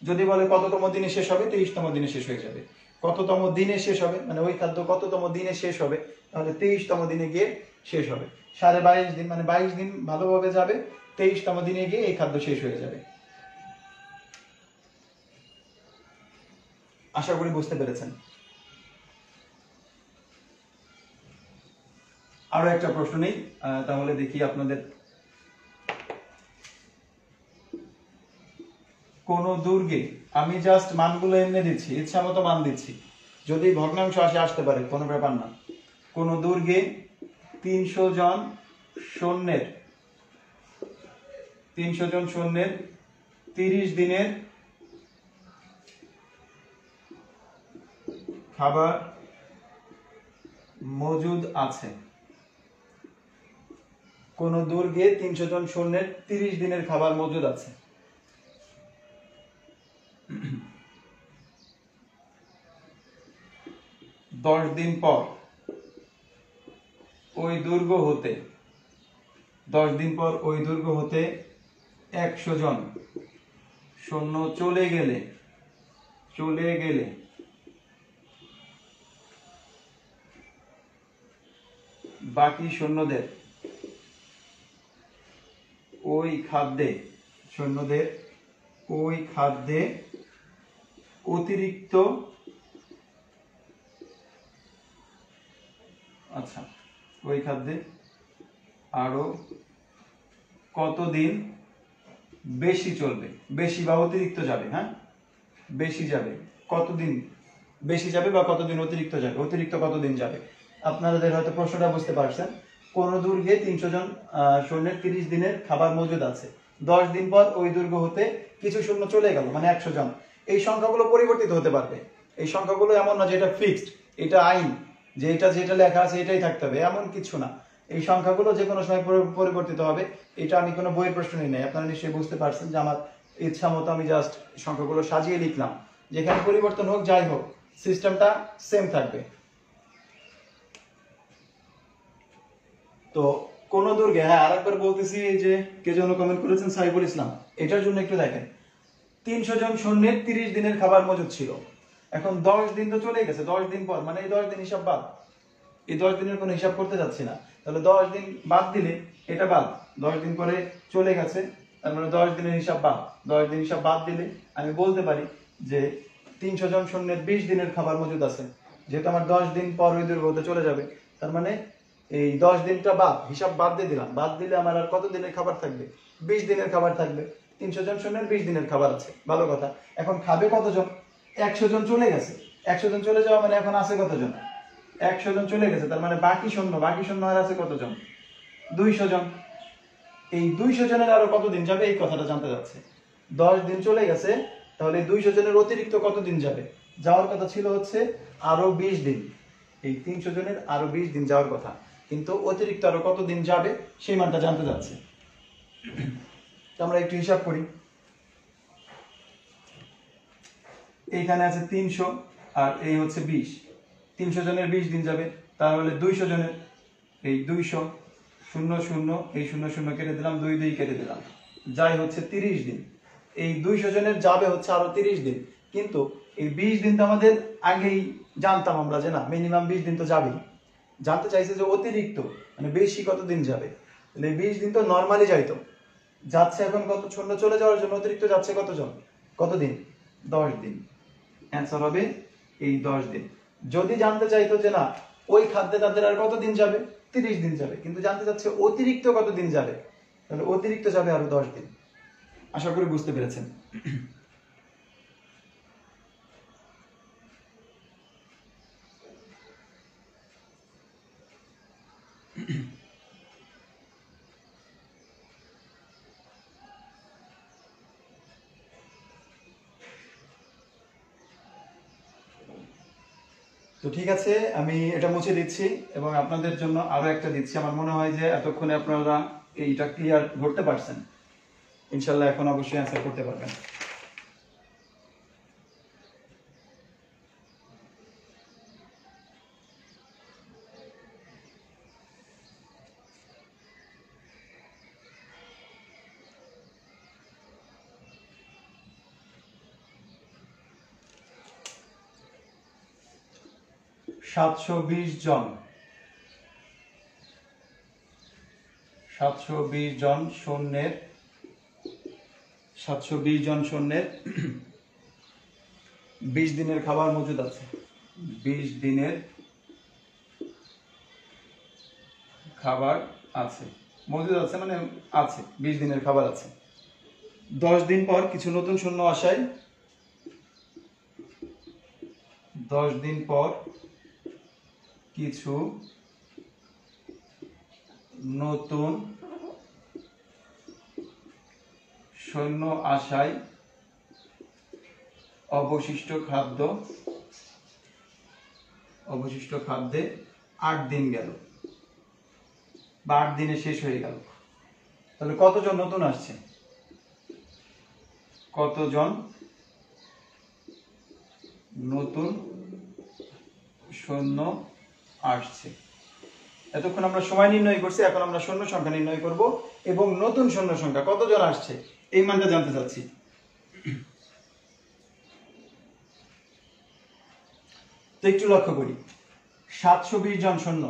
যদি বলে কততম দিনে শেষ হবে, 23তম দিনে শেষ হয়ে যাবে। কততম দিনে শেষ হবে মানে ওই খাদ্য কততম দিনে শেষ হবে, তাহলে 23তম দিনে গিয়ে শেষ হবে। 22.5 দিন মানে 22 দিন ভালোভাবে যাবে, 23তম দিনে গিয়ে এই খাদ্য শেষ হয়ে যাবে। আশা করি বুঝতে পেরেছেন। আরো একটা প্রশ্ন নেই, তাহলে দেখি আপনাদের। কোন দুর্গে, আমি জাস্ট মানগুলো এমনি দিচ্ছি, ইচ্ছা মতো মান দিচ্ছি, যদি ভগ্নাংশ আসতে পারে কোনো ব্যাপার না। কোন দুর্গে 300 জন সৈন্যের 30 দিনের খাবার মজুদ আছে। কোন দুর্গে 300 জন সৈন্যের 30 দিনের খাবার মজুদ আছে। দশ দিন পর ওই দুর্গ হতে 10 দিন পর ওই দুর্গ হতে 100 জন সৈন্য চলে গেলে বাকি সৈন্যদের ওই খাদ্যে অতিরিক্ত ওই খাদ্যে আরো কতদিন বেশি চলবে? বেশি বা অতিরিক্ত যাবে, হ্যাঁ বেশি যাবে, কতদিন বেশি যাবে বা কতদিন অতিরিক্ত যাবে, অতিরিক্ত কতদিন যাবে। আপনাদের হয়তো প্রশ্নটা বুঝতে পারছেন। কোন দুর্গে 300 জন সৈন্যের 30 দিনের খাবার মজুদ আছে, 10 দিন পর ওই দুর্গ হতে কিছু সৈন্য চলে গেল, মানে 100 জন। এই সংখ্যাগুলো পরিবর্তিত হতে পারবে, এই সংখ্যাগুলো এমন না যে এটা ফিক্সড, এটা আইন যে এটা যেটা লেখা আছে এটাই থাকতে হবে, এমন কিছু না। এই সংখ্যাগুলো যে কোনো সময় পরিবর্তিত হবে। এটা আমি কোনো বইয়ের প্রশ্ন নিই নাই, আপনারা নিশ্চয়ই বুঝতে পারছেন যে আমার ইচ্ছা মতো আমি জাস্ট সংখ্যাগুলো সাজিয়ে লিখলাম। যেখানে পরিবর্তন হোক যাই হোক, সিস্টেমটা সেম থাকবে। তো কোন দুর্গে, হ্যাঁ আরেকবার বলতেছি, এই যে কে যেন কমেন্ট করেছেন সাইফুল ইসলাম, এটার জন্য একটু দেখেন। 300 জন সৈন্যের 30 দিনের খাবার মজুদ ছিল। এখন 10 দিন তো চলে গেছে, 10 দিন পর মানে এই 10 দিন হিসাব বাদ, এই 10 দিনের কোনো হিসাব করতে যাচ্ছি না। তাহলে 10 দিন বাদ দিলে এটা বাদ, 10 দিন পরে চলে গেছে, তার মানে 10 দিনের হিসাব বাদ। 10 দিন হিসাব বাদ দিলে আমি বলতে পারি যে 300 জন সৈন্যের 20 দিনের খাবার মজুদ আছে। যেহেতু আমার 10 দিন পর ওই দুর্গতে চলে যাবে, তার মানে এই 10 দিনটা বাদ, হিসাব বাদ দিয়ে দিলাম। বাদ দিলে আমার আর কত দিনের খাবার থাকবে? 20 দিনের খাবার থাকবে। 300 জন সৈন্যের 20 দিনের খাবার আছে, ভালো কথা। এখন খাবে কতজন? 100 জন চলে গেছে। 100 জন চলে যাওয়া মানে এখন আছে কতজন? 100 জন চলে গেছে, তার মানে বাকি শূন্য আর আছে কতজন? 200 জন। এই 200 জনের আরো কতদিন যাবে এই কথাটা জানতে যাচ্ছে। 10 দিন চলে গেছে, তাহলে 200 জনের অতিরিক্ত কতদিন যাবে? যাওয়ার কথা ছিল হচ্ছে আরো 20 দিন। এই 300 জনের আরো 20 দিন যাওয়ার কথা, কিন্তু অতিরিক্ত আরো কতদিন যাবে সেই মানটা জানতে যাচ্ছে। তো আমরা একটু হিসাব করি। এইখানে আছে 300 আর এই হচ্ছে 20। 300 জনের 20 দিন যাবে, তাহলে 200 জনের এই 200 শূন্য শূন্য, এই শূন্য শূন্য কেটে দিলাম, 2 2 কেটে দিলাম, যাই হচ্ছে 30 দিন। এই 200 জনের যাবে হচ্ছে আরো 30 দিন, কিন্তু এই 20 দিন তো আমাদের আগেই জানতাম আমরা যে না মিনিমাম 20 দিন তো যাবেই। জানতে চাইছে যে অতিরিক্ত মানে বেশি কতদিন যাবে, তাহলে 20 দিন তো নর্মালি যাইতো, যাচ্ছে এখন কত? শূন্য চলে যাওয়ার জন্য অতিরিক্ত যাচ্ছে কতজন, কতদিন? 10 দিন। অ্যান্সার হবে এই 10 দিন। যদি জানতে চাইতো যে না ওই খাদ্যে তাদের আর কতদিন যাবে, 30 দিন যাবে, কিন্তু জানতে চাচ্ছে অতিরিক্ত কতদিন যাবে, তাহলে অতিরিক্ত যাবে আরো 10 দিন। আশা করি বুঝতে পেরেছেন। তো ঠিক আছে, আমি এটা মুছে দিচ্ছি এবং আপনাদের জন্য আরো একটা দিচ্ছি। আমার মনে হয় যে এতক্ষণে আপনারা এইটা ক্লিয়ার ধরতে পারছেন। ইনশাল্লাহ এখন অবশ্যই অ্যান্সার করতে পারবেন। সাতশো 20 জন, 720 জন সৈন্যের 720 জন সৈন্যের 20 দিনের খাবার মজুদ আছে। 20 দিনের খাবার আছে, মজুদ আছে মানে আছে, 20 দিনের খাবার আছে। 10 দিন পর কিছু নতুন সৈন্য আসায়, 10 দিন পর কিছু নতুন সৈন্য আসায় অবশিষ্ট খাদ্যে 8 দিন গেল বা 8 দিনে শেষ হয়ে গেল। তাহলে কতজন নতুন আসছে, কতজন নতুন সৈন্য আসছে? এতক্ষণ আমরা সময় নির্ণয় করছি, এখন আমরা সৈন্য সংখ্যা নির্ণয় করব এবং নতুন সৈন্য সংখ্যা কতজন আসছে এই মানটা জানতে চাচ্ছি। তো একটু লক্ষ্য করি, 720 জন সৈন্য,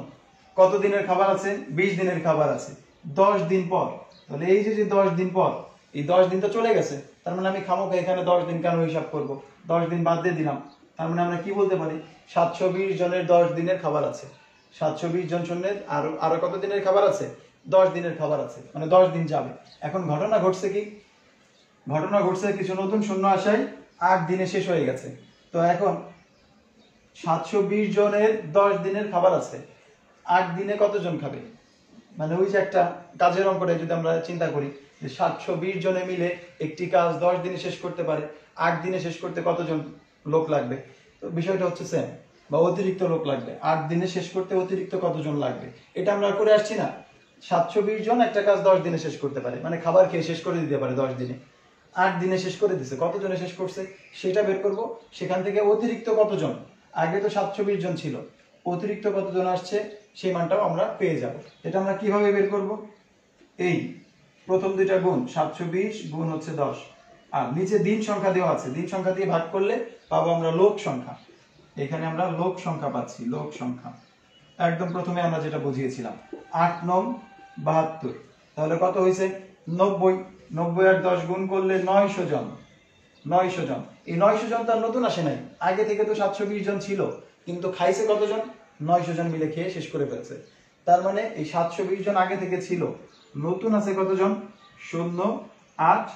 কত দিনের খাবার আছে? 20 দিনের খাবার আছে। 10 দিন পর, তাহলে এই যে 10 দিন পর, এই 10 দিন তো চলে গেছে, তার মানে আমি খামোখা এখানে 10 দিন কেন হিসাব করব? 10 দিন বাদ দিয়ে দিলাম। তার মানে আমরা কি বলতে পারি? 720 জনের 10 দিনের খাবার আছে। 720 জন সৈন্যের আরো কত দিনের খাবার আছে? 10 দিনের খাবার আছে, মানে 10 দিন যাবে। এখন ঘটনা ঘটছে কি? ঘটনা ঘটছে কিছু নতুন সৈন্য আসায় 8 দিনে শেষ হয়ে গেছে। তো এখন 720 জনের 10 দিনের খাবার আছে, 8 দিনে কতজন খাবে? মানে ওই যে একটা কাজের অঙ্কটা যদি আমরা চিন্তা করি যে 720 জনে মিলে একটি কাজ 10 দিনে শেষ করতে পারে, 8 দিনে শেষ করতে কতজন লোক লাগবে? তো বিষয়টা হচ্ছে সেম, বা অতিরিক্ত লোক লাগবে। 8 দিনে শেষ করতে অতিরিক্ত কতজন লাগবে এটা আমরা করে আসছি না। 720 জন একটা কাজ 10 দিনে শেষ করতে পারে, মানে খাবার খেয়ে শেষ করে দিতে পারে 10 দিনে। 8 দিনে শেষ করে দিছে, কতজনে শেষ করছে সেটা বের করব। সেখান থেকে অতিরিক্ত কতজন, আগে তো 720 জন ছিল, অতিরিক্ত কতজন আসছে সেই মানটাও আমরা পেয়ে যাব। এটা আমরা কিভাবে বের করব? এই প্রথম দুইটা গুণ 720 গুণ হচ্ছে 10, আর নিচে দিন সংখ্যা দেওয়া আছে, দিন সংখ্যা দিয়ে ভাগ করলে পাবো আমরা লোক সংখ্যা। এখানে আমরা লোক সংখ্যা পাচ্ছি, লোক সংখ্যা একদম প্রথমে আমরা যেটা বুঝিয়েছিলাম 8 9 72, তাহলে কত হয়েছে 90। 90 আর 10 গুণ করলে 900 জন। 900 জন, এই 900 জন তার নতুন আসে নাই, আগে থেকে তো 720 জন ছিল, কিন্তু খাইছে কতজন? 900 জন মিলে খেয়ে শেষ করে ফেলছে। তার মানে এই 720 জন আগে থেকে ছিল, নতুন আছে কতজন? 0 8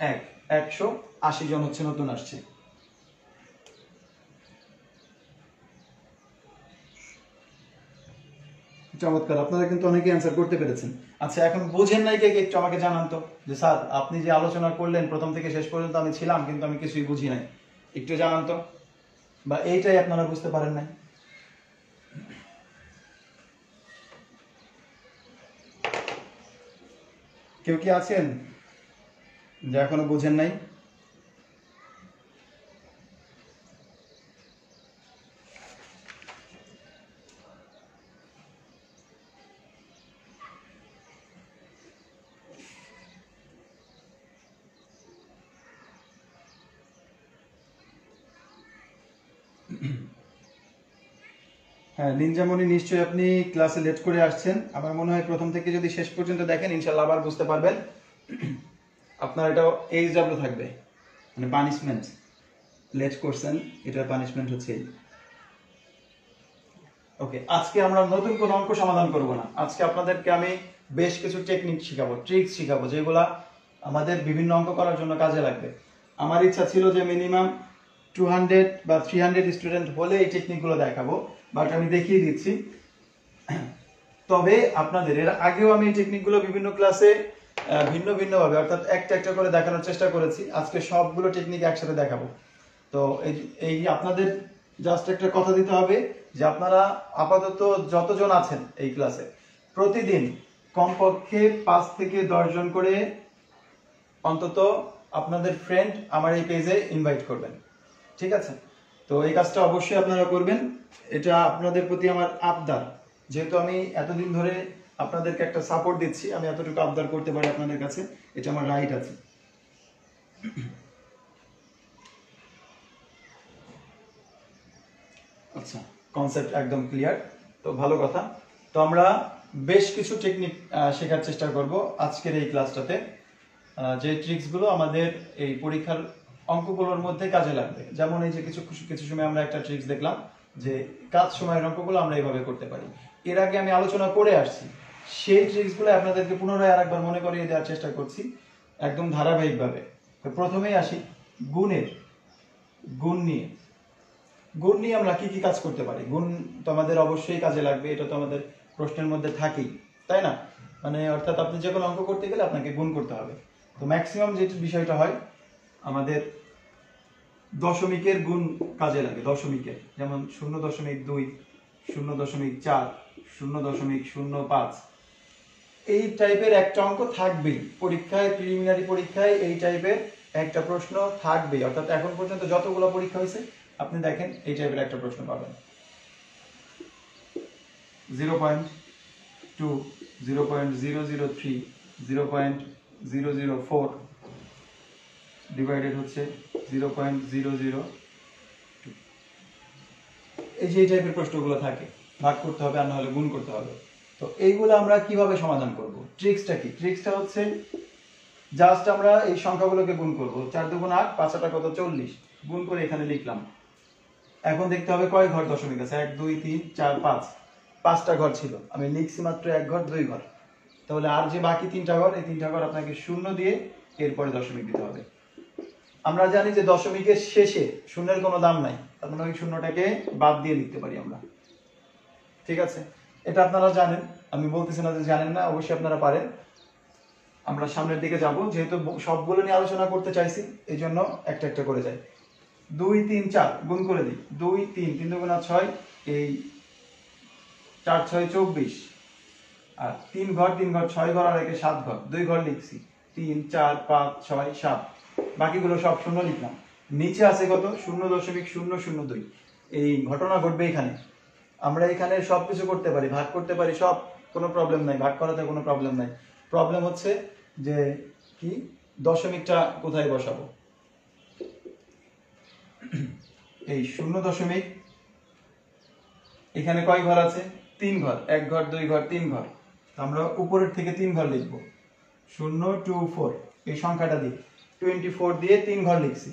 1, 180 জন হচ্ছে নতুন আসছে। চমৎকার, আপনারা কিন্তু অনেকে অ্যান্সার করতে পেরেছেন। আচ্ছা, এখন বোঝেন নাই কে একটু আমাকে জানান তো, যে স্যার আপনি যে আলোচনা করলেন প্রথম থেকে শেষ পর্যন্ত আমি ছিলাম কিন্তু আমি কিছুই বুঝি নাই, একটু জানান তো, বা এইটাই আপনারা বুঝতে পারেন নাই। কেউ কি আছেন যে এখনো বুঝেন নাই? হ্যাঁ, নিনজামণি নিশ্চয়ই আপনি ক্লাসে লেট করে আসছেন। আমার মনে হয় প্রথম থেকে যদি শেষ পর্যন্ত দেখেন ইনশাল্লাহ আবার বুঝতে পারবেন। আপনার এটা এইচডব্লিউ থাকবে, মানে পানিশমেন্ট। লেট করছেন, এটার পানিশমেন্ট হচ্ছে এই। ওকে, আজকে আমরা নতুন কোনো অঙ্ক সমাধান করব না। আজকে আপনাদেরকে আমি বেশ কিছু টেকনিক শিখাবো, ট্রিক্স শিখাবো, যেগুলা আমাদের বিভিন্ন অঙ্ক করার জন্য কাজে লাগবে। আমার ইচ্ছা ছিল যে মিনিমাম 200 বা 300 স্টুডেন্ট হলে এই টেকনিকগুলো দেখাবো, বাট আমি দেখিয়ে দিচ্ছি। তবে আপনাদের এর আগেও আমি এই টেকনিকগুলো বিভিন্ন ক্লাসে ভিন্ন ভিন্নভাবে অর্থাৎ একটা একটা করে দেখানোর চেষ্টা করেছি। আজকে সবগুলো টেকনিক একসাথে দেখাবো। তো এই আপনাদের জাস্ট একটা কথা দিতে হবে যে আপনারা আপাতত যতজন আছেন এই ক্লাসে প্রতিদিন কমপক্ষে 5 থেকে 10 জন করে অন্তত আপনাদের ফ্রেন্ড আমার এই পেজে ইনভাইট করবেন, ঠিক আছে? তো এই কাজটা অবশ্যই আপনারা করবেন, এটা আপনাদের প্রতি আমার আবদার। যেহেতু আমি এতদিন ধরে আপনাদেরকে একটা সাপোর্ট দিচ্ছি, আমি এতটুকু আবদার করতে পারি আপনাদের কাছে, এটা আমার রাইট আছে। আচ্ছা, কনসেপ্ট একদম ক্লিয়ার, তো ভালো কথা। তো আমরা বেশ কিছু টেকনিক শেখার চেষ্টা করব আজকের এই ক্লাসটাতে, যে ট্রিক্সগুলো আমাদের এই পরীক্ষার অঙ্কগুলোর মধ্যে কাজে লাগবে। যেমন এই যে কিছু সময় আমরা একটা ট্রিক্স দেখলাম যে কাজ সময়ের অঙ্কগুলো আমরা এইভাবে করতে পারি, এর আগে আমি আলোচনা করে আসছি। সেই ট্রিক্সগুলো আপনাদেরকে পুনরায় আরেকবার মনে করিয়ে দেওয়ার চেষ্টা করছি একদম ধারাবাহিকভাবে। তো প্রথমেই আসি গুণের, গুণ নিয়ে আমরা কি কি কাজ করতে পারি। গুণ তো আমাদের অবশ্যই কাজে লাগবে, এটা তো আমাদের প্রশ্নের মধ্যে থাকেই, তাই না? মানে অর্থাৎ আপনি যে কোনো অঙ্ক করতে গেলে আপনাকে গুণ করতে হবে। তো ম্যাক্সিমাম যে বিষয়টা হয় আমাদের দশমিকের গুণ কাজে লাগে, দশমিকের, যেমন 0.2, 0.4, 0.05, এই টাইপের একটা অঙ্ক থাকবেই পরীক্ষায়, প্রিলিমিনারি পরীক্ষায় এই টাইপের একটা প্রশ্ন থাকবেই। অর্থাৎ এখন পর্যন্ত যতগুলো পরীক্ষা হয়েছে আপনি দেখেন এই টাইপের একটা প্রশ্ন পাবেন। 0.2, 0.003, 0.004 ডিভাইডেড হচ্ছে 0.002। এই যে এই টাইপের প্রশ্নগুলো থাকে, ভাগ করতে হবে আর না হলে গুণ করতে হবে। তো এইগুলো আমরা কিভাবে সমাধান করব? ট্রিক্সটা কি? ট্রিক্সটা হচ্ছে জাস্ট আমরা এই সংখ্যাগুলোকে গুণ করব। 4 2 8, 5 8 কত 40, গুণ করে এখানে লিখলাম। এখন দেখতে হবে কয় ঘর দশমিক আছে, 1 2 3 4 5, 5টা ঘর ছিল, আমি লিখছি মাত্র 1 ঘর 2 ঘর, তাহলে আর যে বাকি 3টা ঘর, এই 3টা ঘর আপনাকে শূন্য দিয়ে এরপরে দশমিক দিতে হবে। আমরা জানি যে দশমিকের শেষে শূন্যের কোনো দাম নাই, তার মানে ওই শূন্যটাকে বাদ দিয়ে লিখতে পারি আমরা, ঠিক আছে? এটা আপনারা জানেন, আমি বলতেছি না যে জানেন না, অবশ্যই আপনারা পারেন। আমরা সামনের দিকে যাব, যেহেতু সবগুলো নিয়ে আলোচনা করতে চাইছি এই জন্য একটা একটা করে যাই। 2 3 4 গুণ করে দিই, 2 3 3 2 6, এই 4 6 24, আর 3 ঘর 3 ঘর 6 ঘর আর একে 7 ঘর, 2 ঘর লিখছি, 3 4 5 6 7, বাকিগুলো সব শূন্য লিখলাম। নিচে আছে কত? 0.002। এই ঘটনা ঘটবে এখানে, আমরা এখানে সবকিছু করতে পারি, ভাগ করতে পারি, সব, কোনো প্রবলেম নাই, ভাগ করাতে কোনো প্রবলেম নাই। প্রবলেম হচ্ছে যে কি দশমিকটা কোথায় বসাবো। এই 0 এখানে কয় ঘর আছে? 3 ঘর, 1 ঘর 2 ঘর 3 ঘর। আমরা উপরের থেকে 3 ঘর লিখব, 0 2 4 এই সংখ্যাটা দিয়ে 24 দিয়ে 3 ঘর লিখছি।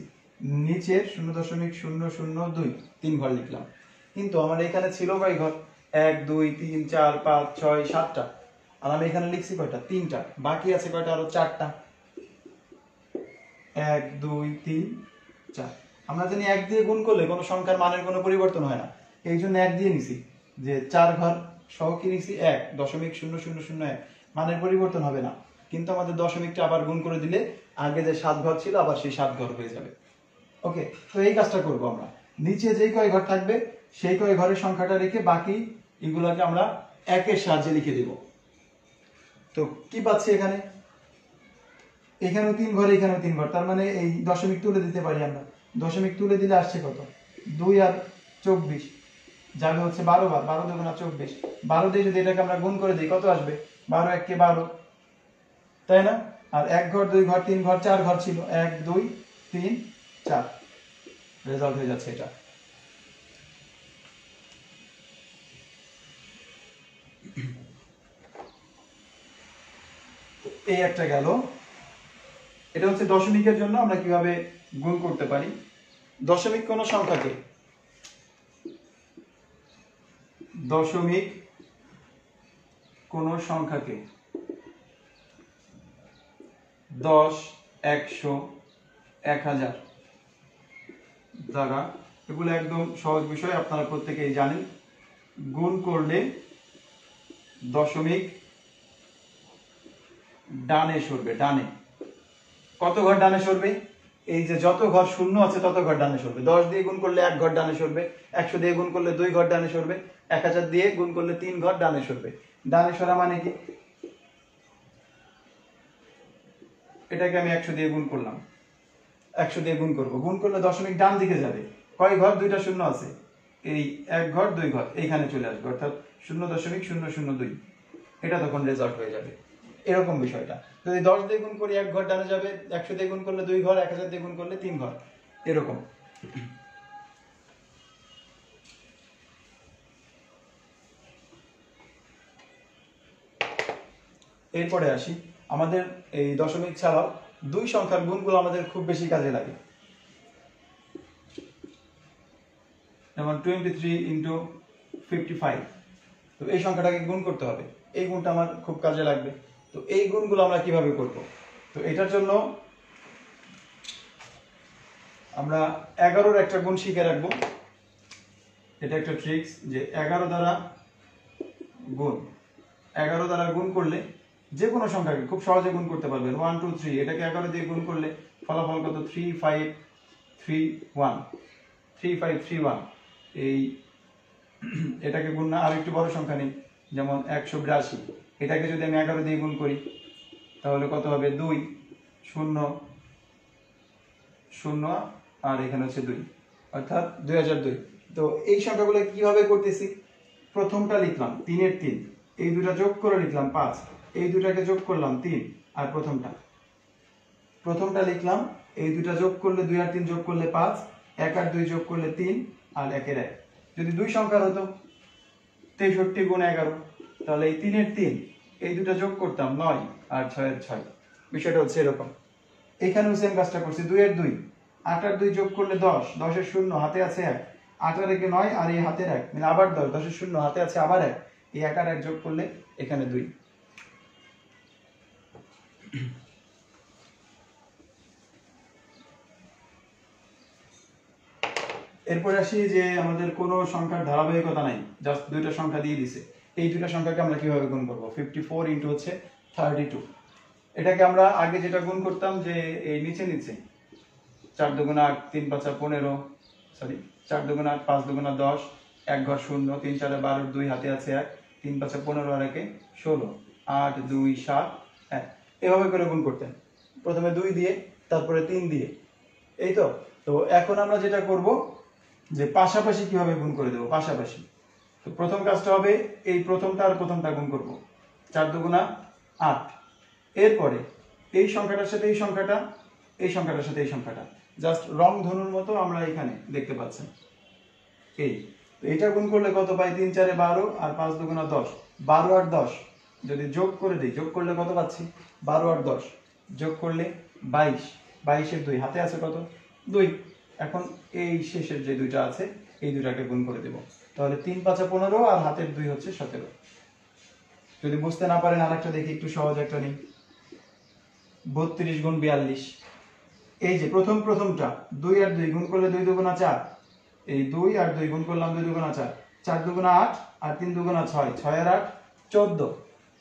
নিচের 0.002 3 ঘর লিখলাম। কিন্তু আমার এখানে ছিল কয় ঘর? 1 2 3 4 5 6 7টা। আর আমি এখানে লিখছি কয়টা? 3টা। বাকি আছে কয়টা? আরো 4টা। 1 2 3 4। আমরা জানি 1 দিয়ে গুণ করলে কোনো সংখ্যার মানের কোনো পরিবর্তন হয় না, এই জন্য 1 দিয়ে নিছি, যে 4 ঘর সহ কি নিছি 1.0001, মানের পরিবর্তন হবে না। কিন্তু আমাদের দশমিকটা আবার গুণ করে দিলে আগে যে 7 ঘর ছিল আবার সেই 7 ঘর হয়ে যাবে। ওকে, তো এই কাজটা করব আমরা। নিচে যেই কয় ঘর থাকবে সেই কয় ঘরের সংখ্যাটা রেখে বাকি এগুলাকে আমরা একের সাহায্যে লিখে দেব। তো কি পাচ্ছি এখানে? এখানেও 3 ঘর, এখানেও 3 ঘর, তার মানে এই দশমিক তুলে দিতে পারি আমরা। দশমিক তুলে দিলে আসছে কত? 2 আর 24 যাবে হচ্ছে 12 বার, 12 2 24। 12 দিয়ে যদি এটাকে আমরা গুণ করে দিই কত আসবে? 12 1 কে 12, তাই না? আর 1 ঘর 2 ঘর 3 ঘর 4 ঘর ছিল, 1 2 3 4, রেজাল্ট হয়ে যাচ্ছে এটা। এই একটা গেল। এটা হচ্ছে দশমিকের জন্য আমরা কিভাবে গুণ করতে পারি। দশমিক কোন সংখ্যাকে, দশমিক কোন সংখ্যাকে 10 100 1000 দ্বারা, এগুলো একদম সহজ বিষয়, আপনারা প্রত্যেকেই জানেন। গুণ করলে দশমিক ডানে সরবে। ডানে কত ঘর ডানে সরবে? এই যে যত ঘর শূন্য আছে তত ঘর ডানে সরবে। 10 দিয়ে গুণ করলে 1 ঘর ডানে সরবে, 100 দিয়ে গুণ করলে 2 ঘর ডানে সরবে, 1000 দিয়ে গুণ করলে 3 ঘর ডানে সরবে। ডানে সরা মানে কি? এটাকে আমি 100 দিয়ে গুণ করলাম, 100 দিয়ে গুণ করব, গুণ করলে দশমিক ডান দিকে যাবে। কয় ঘর? 2টা শূন্য আছে, এই 1 ঘর 2 ঘর এইখানে চলে আসবে, অর্থাৎ 0.002। এটা তখন রেজাল্ট হয়ে যাবে। এরকম বিষয়টা। যদি 10 দিয়ে গুণ করি 1 ঘর ডানে যাবে, 100 দিয়ে গুণ করলে 2 ঘর, 1000 দিয়ে গুণ করলে 3 ঘর, এরকম। এরপরে আসি, আমাদের এই দশমিক ছাড়াও 2 সংখ্যার গুণগুলো আমাদের খুব বেশি কাজে লাগে। যেমন 23 × 55, তো এই সংখ্যাটাকে গুণ করতে হবে, এই গুণটা আমার খুব কাজে লাগবে। তো এই গুণগুলো আমরা কিভাবে করব? তো এটার জন্য আমরা 11-র একটা গুণ শিখে রাখবো। এটা একটা ট্রিক্স, যে 11 দ্বারা গুণ, 11 দ্বারা গুণ করলে যে কোনো সংখ্যাকে খুব সহজে গুণ করতে পারবেন। 1 2 3, এটাকে 11 দিয়ে গুণ করলে ফলাফল কত? 3 5 3 1, 3 5 3 1। এই এটাকে গুণ না, আর একটু বড় সংখ্যা নেই, যেমন 182, এটাকে যদি আমি 11 দিয়ে গুণ করি তাহলে কত হবে? 2 0 0, আর এখানে হচ্ছে 2, অর্থাৎ 2002। তো এই সংখ্যাগুলো কিভাবে করতেছি? প্রথমটা লিখলাম 3 এর 3, এই দুটা যোগ করে লিখলাম 5, এই দুটাকে যোগ করলাম 3, আর প্রথমটা লিখলাম, এই দুটা যোগ করলে 2 আর 3 যোগ করলে 5, 1 আর 2 যোগ করলে 3, আর 1 এর 1। যদি 2 সংখ্যার হতো 63 × 11, তাহলে এই 3 এর 3, এই দুটা যোগ করতাম 9, আর 6 এর 6। বিষয়টা হচ্ছে এরকম। এখানেও সেম কাজটা করছি, 2 এর 2, 8 আর 2 যোগ করলে 10, 10 এর 0 হাতে আছে 1, 8 আর 1 9, আর এই হাতের 1 মানে আবার 10, 10 এর 0 হাতে আছে আবার 1, এই 1 আর 1 যোগ করলে এখানে 2। এরপরে আসি যে আমাদের কোনো সংখ্যার ধারাবাহিকতা নাই, জাস্ট দুইটা সংখ্যা দিয়ে দিছে। এই দুইটা সংখ্যাকে আমরা কিভাবে গুণ করব? 54 × হচ্ছে 32। এটাকে আমরা আগে যেটা গুণ করতাম, যে এই নিচে 4 2 8 3 5 15, সরি 4 2 8 5 2 10, 1 ঘর 0, 3 4 12, 2 হাতে আছে 1, 3 5 15, আর 1 16, 8 2 7 1, এভাবে করে গুণ করতেন। প্রথমে 2 দিয়ে, তারপরে 3 দিয়ে, এই তো এখন আমরা যেটা করব, যে পাশাপাশি কিভাবে গুণ করে দেব। পাশাপাশি তো প্রথম কাজটা হবে এই প্রথমটা আর প্রথমটা গুণ করব, 4 দুগুণা 8। এরপরে এই সংখ্যাটার সাথে এই সংখ্যাটা, এই সংখ্যাটার সাথে এই সংখ্যাটা, জাস্ট রং ধনুর মতো আমরা এখানে দেখতে পাচ্ছেন। এই এটা গুণ করলে কত পাই? 3 4 12 আর 5 দুগুণা 10, 12 আর 10 যদি যোগ করে দিই, যোগ করলে কত পাচ্ছি? 12 আর 10 যোগ করলে 22, 22 এর 2 হাতে আছে কত? 2। এখন এই শেষের যে দুইটা আছে এই দুইটাকে গুণ করে দেব, তাহলে 3 5 15 আর হাতের 2 হচ্ছে 17। যদি বুঝতে না পারেন আরেকটা দেখি, একটু সহজ একটা নেই, 32 গুণ 42। এই যে প্রথমটা 2 আর 2 গুণ করলে 2 দুগুণা 4, এই 2 আর 2 গুণ করলাম 2 দুগুণা 4, 4 দুগুণা 8 আর 3 দুগুণা 6, 6 আর 8 14,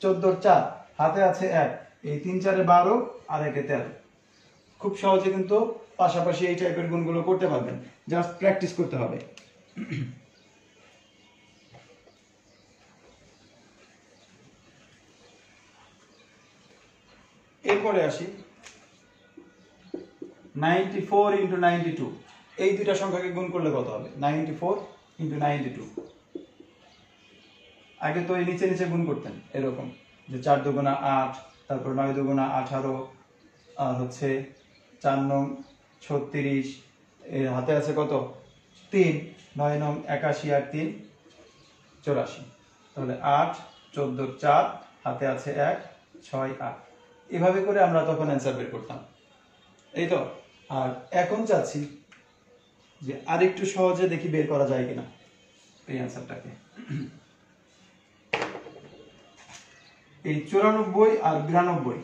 14 আর 4 হাতে আছে 1, এই 3 4 12 আর 1 13। খুব সহজে কিন্তু পাশাপাশি এই টাইপের গুণগুলো করতে পারবেন, জাস্ট প্র্যাকটিস করতে হবে। এরপরে আসি 94 ইন্টু 92, এই দুইটা সংখ্যাকে গুণ করলে কত হবে? 94 ইন্টু 92। আগে তো এই নিচে নিচে গুণ করতেন এরকম, যে 4 দুগুণা 8, তারপর 9 দুগুণা 18, আর হচ্ছে 4 নং 36, এর হাতে আছে কত? 3, 9 নং 81 আর 3 84, তাহলে 8 14 4 হাতে আছে 1 6 8। এভাবে করে আমরা তখন অ্যান্সার বের করতাম, এই তো। আর এখন চাচ্ছি যে আরেকটু সহজে দেখি বের করা যায় কিনা এই অ্যান্সারটাকে। এই 94 আর 92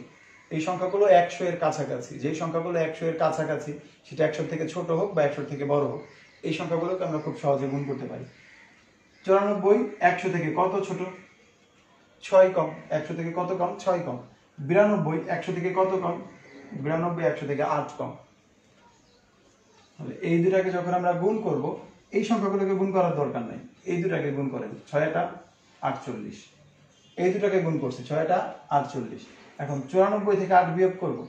এই সংখ্যাগুলো 100 এর কাছাকাছি, যেই সংখ্যাগুলো 100 এর কাছাকাছি, সেটা 100 থেকে ছোট হোক বা 100 থেকে বড় হোক, এই সংখ্যাগুলোকে আমরা খুব সহজে গুণ করতে পারি। 94 100 থেকে কত ছোট? 6 কম। 100 থেকে কত কম? 6 কম। 92 100 থেকে কত কম? 92 100 থেকে 8 কম। তাহলে এই দুটাকে যখন আমরা গুণ করব, এই সংখ্যাগুলোকে গুণ করার দরকার নাই, এই দুটাকে গুণ করেন, 6 টা 48, এই দুটাকে গুণ করছি, 6 টা 48। এখন 94 থেকে 8 বিয়োগ করব,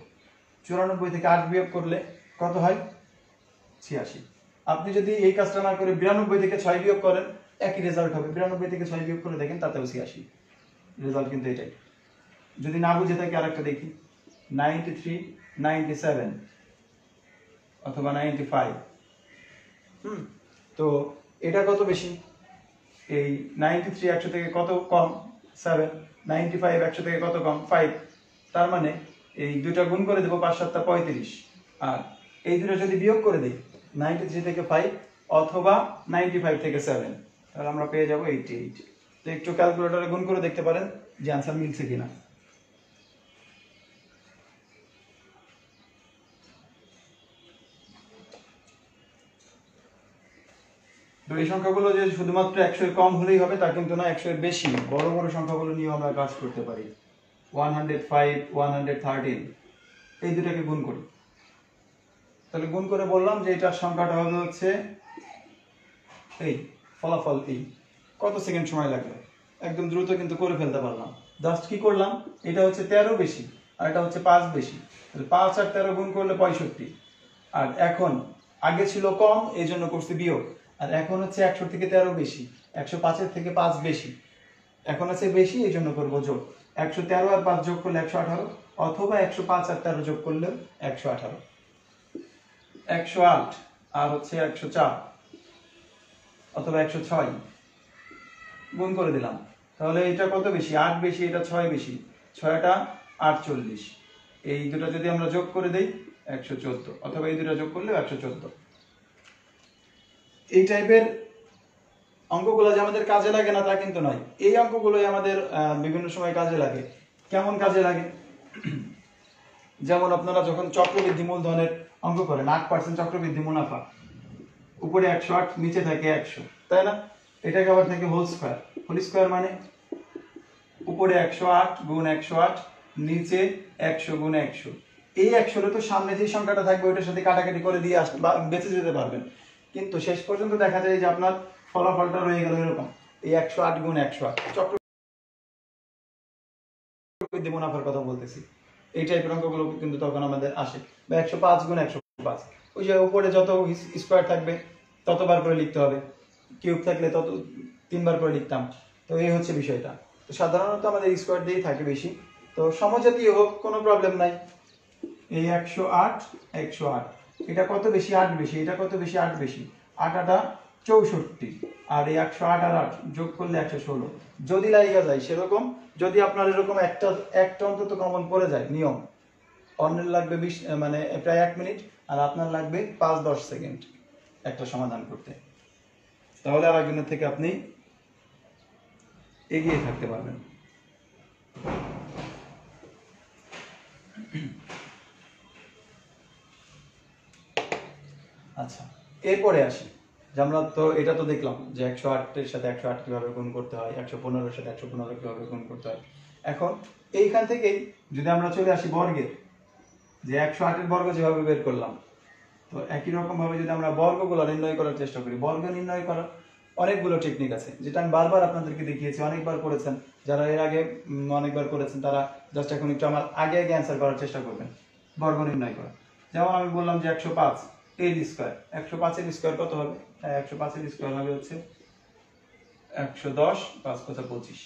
94 থেকে 8 বিয়োগ করলে কত হয়? 86। আপনি যদি এই কাজটা না করে 92 থেকে 6 বিয়োগ করেন, একই রেজাল্ট হবে। 92 থেকে 6 বিয়োগ করে দেখেন, তাতেও 86, রেজাল্ট কিন্তু এটাই। যদি না বুঝে থাকি আরেকটা দেখি, 93 97 অথবা 95। তো এটা কত বেশি? এই 93 100 থেকে কত কম? 7। 95 100 থেকে কত কম? 5। তার মানে এই দুটো গুণ করে দেব, 5 7 35, আর এই দুটো যদি বিয়োগ করে দেই, 93 থেকে 5 অথবা 95 থেকে 7, তাহলে আমরা পেয়ে যাব 88। তো একটু ক্যালকুলেটরে গুণ করে দেখতে পারেন যে आंसर মিলছে কিনা। তো এই সংখ্যাগুলো যে শুধুমাত্র 100 এর কম হলেই হবে তা কিন্তু না, 100 এর বেশি বড় বড় সংখ্যাগুলো নিয়ে আমরা কাজ করতে পারি। 105 113 এই দুটাকে গুণ করি, তাহলে গুণ করে বললাম যে এটার সংখ্যাটা হবে হচ্ছে এই, ফলাফল এই। কত সেকেন্ড সময় লাগবে? একদম দ্রুত কিন্তু করে ফেলতে পারলাম। জাস্ট কি করলাম, এটা হচ্ছে 13 বেশি আর এটা হচ্ছে 5 বেশি, তাহলে 5 আর 13 গুণ করলে 65। আর এখন আগে ছিল কম এই জন্য করছি বিয়োগ, আর এখন হচ্ছে 100 থেকে 13 বেশি, 105 এর থেকে 5 বেশি, এখন আছে বেশি এই জন্য করবো যোগ। 113 আর 5 যোগ করলে 118, অথবা 105 আর 13 যোগ করলে 118, 108 আর হচ্ছে 104 অথবা 106 গুণ করে দিলাম। তাহলে এটা কত বেশি? 8 বেশি, এটা 6 বেশি, 6টা 48। এই দুটো যদি আমরা যোগ করে দেই 114, অথবা এই দুটো যোগ করলে 114। এই টাইপের অঙ্কগুলো যে আমাদের কাজে লাগে না তা কিন্তু নয়, এই অঙ্কগুলোই আমাদের বিভিন্ন সময় কাজে লাগে। কেমন কাজে লাগে? যেমন আপনারা যখন চক্রবৃদ্ধি মূলধনের অঙ্ক করেন, 8% চক্রবৃদ্ধি মুনাফা, উপরে 108 নিচে থাকে 100, তাই না? এটাকে আবার থাকে হোল স্কয়ার। হোল স্কয়ার মানে উপরে 108 গুণ 108, নিচে 100 গুণ 100। এই 100 তো সামনে যে সংখ্যাটা থাকবে ওইটার সাথে কাটাকাটি করে দিয়ে আসতে বেঁচে যেতে পারবেন, কিন্তু শেষ পর্যন্ত দেখা যায় যে আপনার ফলাফলটা রয়ে গেল এরকম, এই 108 গুণ 108। চক্রবৃদ্ধি মুনাফার কথা বলতেছি, এই টাইপের অঙ্কগুলো কিন্তু তখন আমাদের আসে। বা 105 গুণ 105, ওই যে উপরে যত স্কয়ার থাকবে ততবার করে লিখতে হবে। কিউব থাকলে তত 3 বার করে লিখতাম। তো এই হচ্ছে বিষয়টা। তো সাধারণত আমাদের স্কোয়ার দিয়েই থাকে বেশি। তো সমজাতীয় হোক কোনো প্রবলেম নাই। এই 108 108 এটা কত বেশি 8 বেশি, এটা কত বেশি 8 বেশি, 8 8 64 আর এই 108 আর 8 যোগ করলে 116 যদি লাইগা যায় সেরকম। যদি আপনার এরকম একটা অন্তত কমন পড়ে যায় নিয়ম, অন্যের লাগবে 20 মানে প্রায় 1 মিনিট আর আপনার লাগবে 5-10 সেকেন্ড একটা সমাধান করতে, তাহলে আরেকজনের থেকে আপনি এগিয়ে থাকতে পারবেন। আচ্ছা, এরপরে আসি যে আমরা তো এটা তো দেখলাম যে 108 এর সাথে 108 কিভাবে গুণ করতে হয়, 115 এর সাথে 115 কিভাবে গুণ করতে হয়। এখন এইখান থেকেই যদি আমরা চলে আসি বর্গের, যে 108 এর বর্গ যেভাবে বের করলাম, তো একই রকম ভাবে যদি আমরা বর্গগুলো নির্ণয় করার চেষ্টা করি, বর্গ নির্ণয় করার অনেকগুলো টেকনিক আছে যেটা আমি বারবার আপনাদেরকে দেখিয়েছি, অনেকবার করেছেন যারা এর আগে অনেকবার করেছেন তারা জাস্ট এখন একটু আমার আগে আগে অ্যান্সার করার চেষ্টা করবেন বর্গ নির্ণয় করা। যেমন আমি বললাম যে 105 এর স্কয়ার, 105 এর স্কয়ার কত হবে? 105 এর স্কয়ার হবে হচ্ছে 110 5 5 25।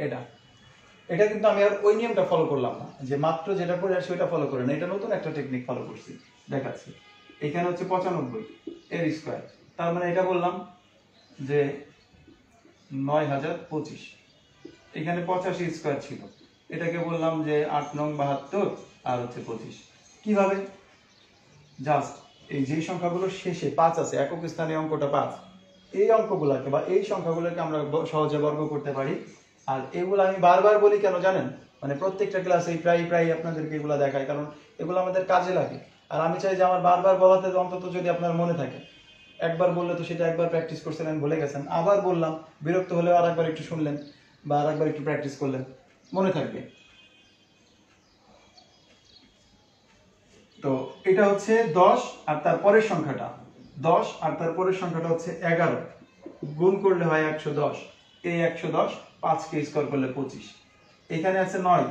এটা এটা কিন্তু আমি আর ওই নিয়মটা ফলো করলাম না যে মাত্র যেটা করে আসি ওইটা ফলো করে না, এটা নতুন একটা টেকনিক ফলো করছি, দেখাচ্ছি। এখানে হচ্ছে 95 এর স্কয়ার, তার মানে এটা বললাম যে 9025। এখানে 85 স্কয়ার ছিল, এটাকে বললাম যে 8 নং 72 আর হচ্ছে 25। কিভাবে? জাস্ট এই যে সংখ্যাগুলো শেষে 5 আছে, একক স্থানে অঙ্কটা 5, এই অঙ্কগুলোকে বা এই সংখ্যাগুলোকে আমরা সহজে বর্গ করতে পারি। আর এগুলো আমি বারবার বলি কেন জানেন? মানে প্রত্যেকটা ক্লাসে প্রায় আপনাদেরকে এগুলো দেখাই, কারণ এগুলো আমাদের কাজে লাগে। আর আমি চাই যে আমার বারবার বলাতে অন্তত যদি আপনার মনে থাকে, একবার বললে তো সেটা একবার প্র্যাকটিস করছিলেন ভুলে গেছেন, আবার বললাম বিরক্ত হলেও আর একবার একটু শুনলেন বা আর একবার একটু প্র্যাকটিস করলেন, মনে থাকবে। তো এটা হচ্ছে 10 আর তার পরের সংখ্যাটা 10 আর তার পরের সংখ্যাটা হচ্ছে 11, গুণ করলে হয় 110। এই 110 5 কে স্কয়ার করলে 25। এখানে আছে 9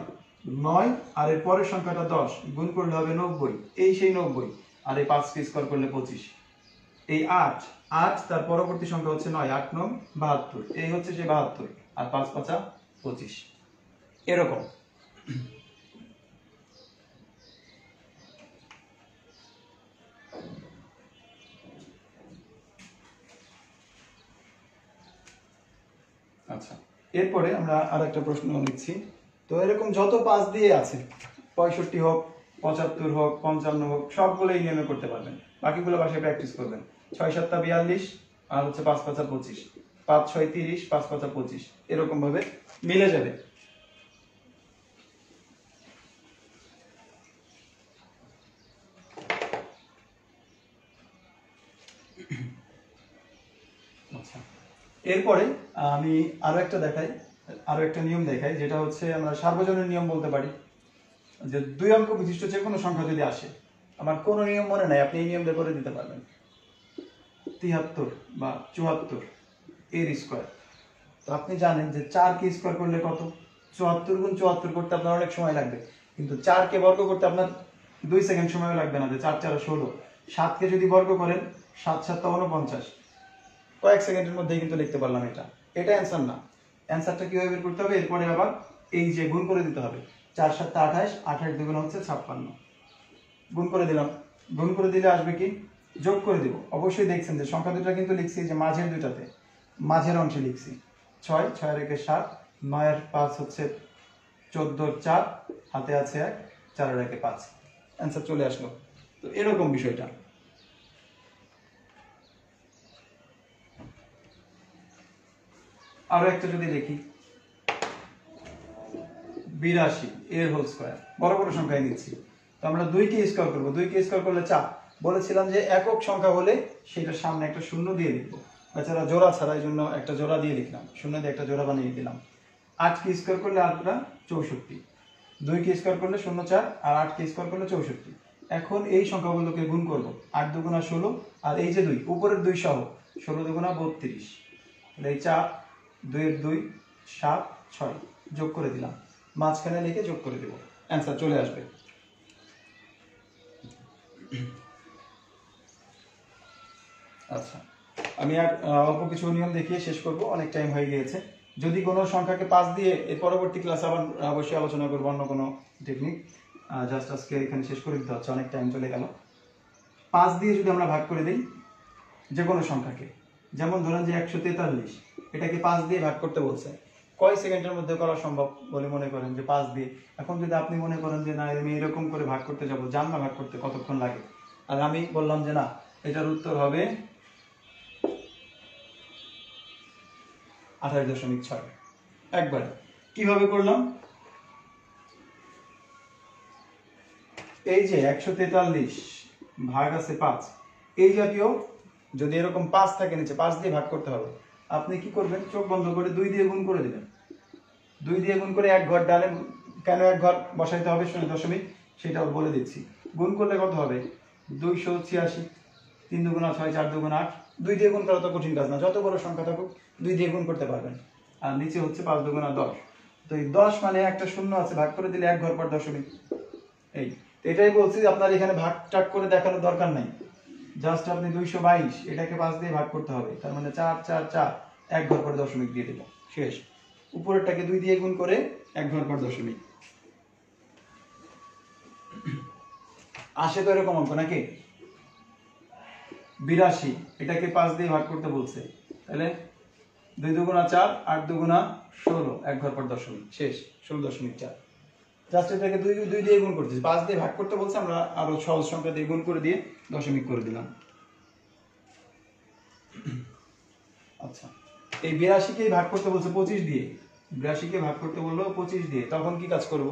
9 আর এর পরের সংখ্যাটা 10, গুণ করলে হবে 90, এই সেই 90 আর এই 5 কে স্কয়ার করলে 25। এই 8 8 তার পরবর্তী সংখ্যা হচ্ছে 9, 8 9 72, এই হচ্ছে সেই 72 আর 5 5 25। এরকম। আচ্ছা, এরপরে আমরা আরেকটা প্রশ্ন লিখছি। তো এরকম যত 5 দিয়ে আছে, 65 হোক 75 হোক 55 হোক, সবগুলো এই নিয়মে করতে পারবেন, বাকিগুলো বাসায় প্র্যাকটিস করবেন। 6 7 42 আর হচ্ছে 5 5 25, 5 6 30 5 5 25, এরকম ভাবে মিলে যাবে। আচ্ছা, এরপরে আমি আরো একটা দেখাই, আরো একটা নিয়ম দেখাই, যেটা হচ্ছে আমরা সার্বজনীন নিয়ম বলতে পারি। যে 2 অঙ্ক বিশিষ্ট যে কোনো সংখ্যা যদি আসে, আমার কোনো নিয়ম মনে নাই, আপনি এই নিয়মটা করে দিতে পারবেন। 73 বা 74 এর স্কয়ার, তো আপনি জানেন যে 4 কে স্কয়ার করলে কত? 74 গুণ 74 করতে আপনার অনেক সময় লাগবে, কিন্তু 4 কে বর্গ করতে আপনার 2 সেকেন্ড সময় লাগবে না, যে 4 4 16। 7 কে যদি বর্গ করেন 7 7 49, কয়েক সেকেন্ডের মধ্যেই কিন্তু লিখতে পারলাম। এটা অ্যান্সার না। অ্যান্সারটা কিভাবে বের করতে হবে? এরপরে আবার এই যে গুণ করে দিতে হবে। 4 7 28, 28 দুগুণ হচ্ছে 56, গুণ করে দিলাম। গুণ করে দিলে আসবে কি? যোগ করে দিব। অবশ্যই দেখছেন যে সংখ্যা দুটো কিন্তু লিখছি যে মাঝের দুটাতে, মাঝের অংশে লিখছি 6 6 রেখে 7, 9 এর 5 হচ্ছে 14 4, হাতে আছে 1, 4 রেখে 5, অ্যান্সার চলে আসলো। তো এরকম বিষয়টা। আরো একটা যদি দেখি, 82 এর হোল স্কয়ার, বড় বড় সংখ্যায় নিচ্ছি। তো আমরা 2 কে স্কয়ার করব, 2 কে স্কয়ার করলে 4। বলেছিলাম যে একক সংখ্যা হলে সেটার সামনে একটা শূন্য দিয়ে লিখব, এছাড়া জোড়া ছাড়া, এই জন্য একটা জোড়া দিয়ে লিখলাম, শূন্য দিয়ে একটা জোড়া বানিয়ে দিলাম। 8 কে স্কয়ার করলে 8টা 64, 2 কে স্কয়ার করলে 0 4 আর 8 কে স্কয়ার করলে 64। এখন এই সংখ্যাগুলোকে গুণ করব, 8 দুগুণা 16 আর এই যে 2 উপরের 2 সহ 16 দুগুণা 32, তাহলে এই 4 2 এর 2 7 6, যোগ করে দিলাম, মাঝখানে লিখে যোগ করে দেব, অ্যান্সার চলে আসবে। আচ্ছা, আমি আর অল্প কিছু নিয়ম দেখিয়ে শেষ করব, অনেক টাইম হয়ে গিয়েছে। যদি কোনো সংখ্যাকে 5 দিয়ে এর পরবর্তী ক্লাসে আবার অবশ্যই আলোচনা করবো অন্য কোনো টেকনিক। জাস্ট আজকে এখানে শেষ করে দিতে হচ্ছে, অনেক টাইম চলে গেল। 5 দিয়ে যদি আমরা ভাগ করে দিই যে কোনো সংখ্যাকে, যেমন ধরেন যে 143, এটাকে 5 দিয়ে ভাগ করতে বলছে, কয় সেকেন্ডের মধ্যে করা সম্ভব বলে মনে করেন যে 5 দিয়ে? এখন যদি আপনি মনে করেন যে না আমি এরকম করে ভাগ করতে যাবো, জান না ভাগ করতে কতক্ষণ লাগে, আর আমি বললাম যে না এটার উত্তর হবে 28.6। একবারে কিভাবে করলাম, এই যে 143 ভাগ আছে 5, এই জাতীয় যদি এরকম 5 থাকে নিচে, 5 দিয়ে ভাগ করতে হবে, আপনি কি করবেন, চোখ বন্ধ করে 2 দিয়ে গুণ করে দিবেন। 2 দিয়ে গুণ করে এক ঘর ডানে, কেন এক ঘর বসাইতে হবে 0., সেটাও বলে দিচ্ছি। গুণ করলে কত হবে, 286, 3 দুগুণা 6, 4 দুগুণা 8। 2 দিয়ে গুণ করা তো কঠিন কাজ না, যত বড় সংখ্যা থাকুক 2 দিয়ে গুণ করতে পারবেন। আর নিচে হচ্ছে 5 দুগুণা 10। তো এই 10 মানে একটা শূন্য আছে, ভাগ করে দিলে এক ঘর পর দশমিক। এই এটাই বলছি, আপনার এখানে ভাগ টাক করে দেখানোর দরকার নাই, জাস্ট আপনি 222 এটাকে 5 দিয়ে ভাগ করতে হবে, তার মানে 4 4 4, এক ঘর পর দশমিক দিয়ে দিল, শেষ। উপরেরটাকে 2 দিয়ে গুণ করে এক ঘর পর দশমিক। আসে তো এরকম অঙ্ক নাকি? 82, এটাকে 5 দিয়ে ভাগ করতে বলছে, তাহলে 2 দুগুণা 4, 8 দুগুণা 16, এক ঘর পর দশমিক, শেষ। 16.4। জাস্ট এটাকে 2 দিয়ে গুণ করতেছি, 5 দিয়ে ভাগ করতে বলছে, আমরা আরো সহজ সংখ্যা দিয়ে গুণ করে দিয়ে দশমিক করে দিলাম। আচ্ছা, এই 82কেই ভাগ করতে বলছে 25 দিয়ে, 82কে ভাগ করতে বললো 25 দিয়ে, তখন কি কাজ করব,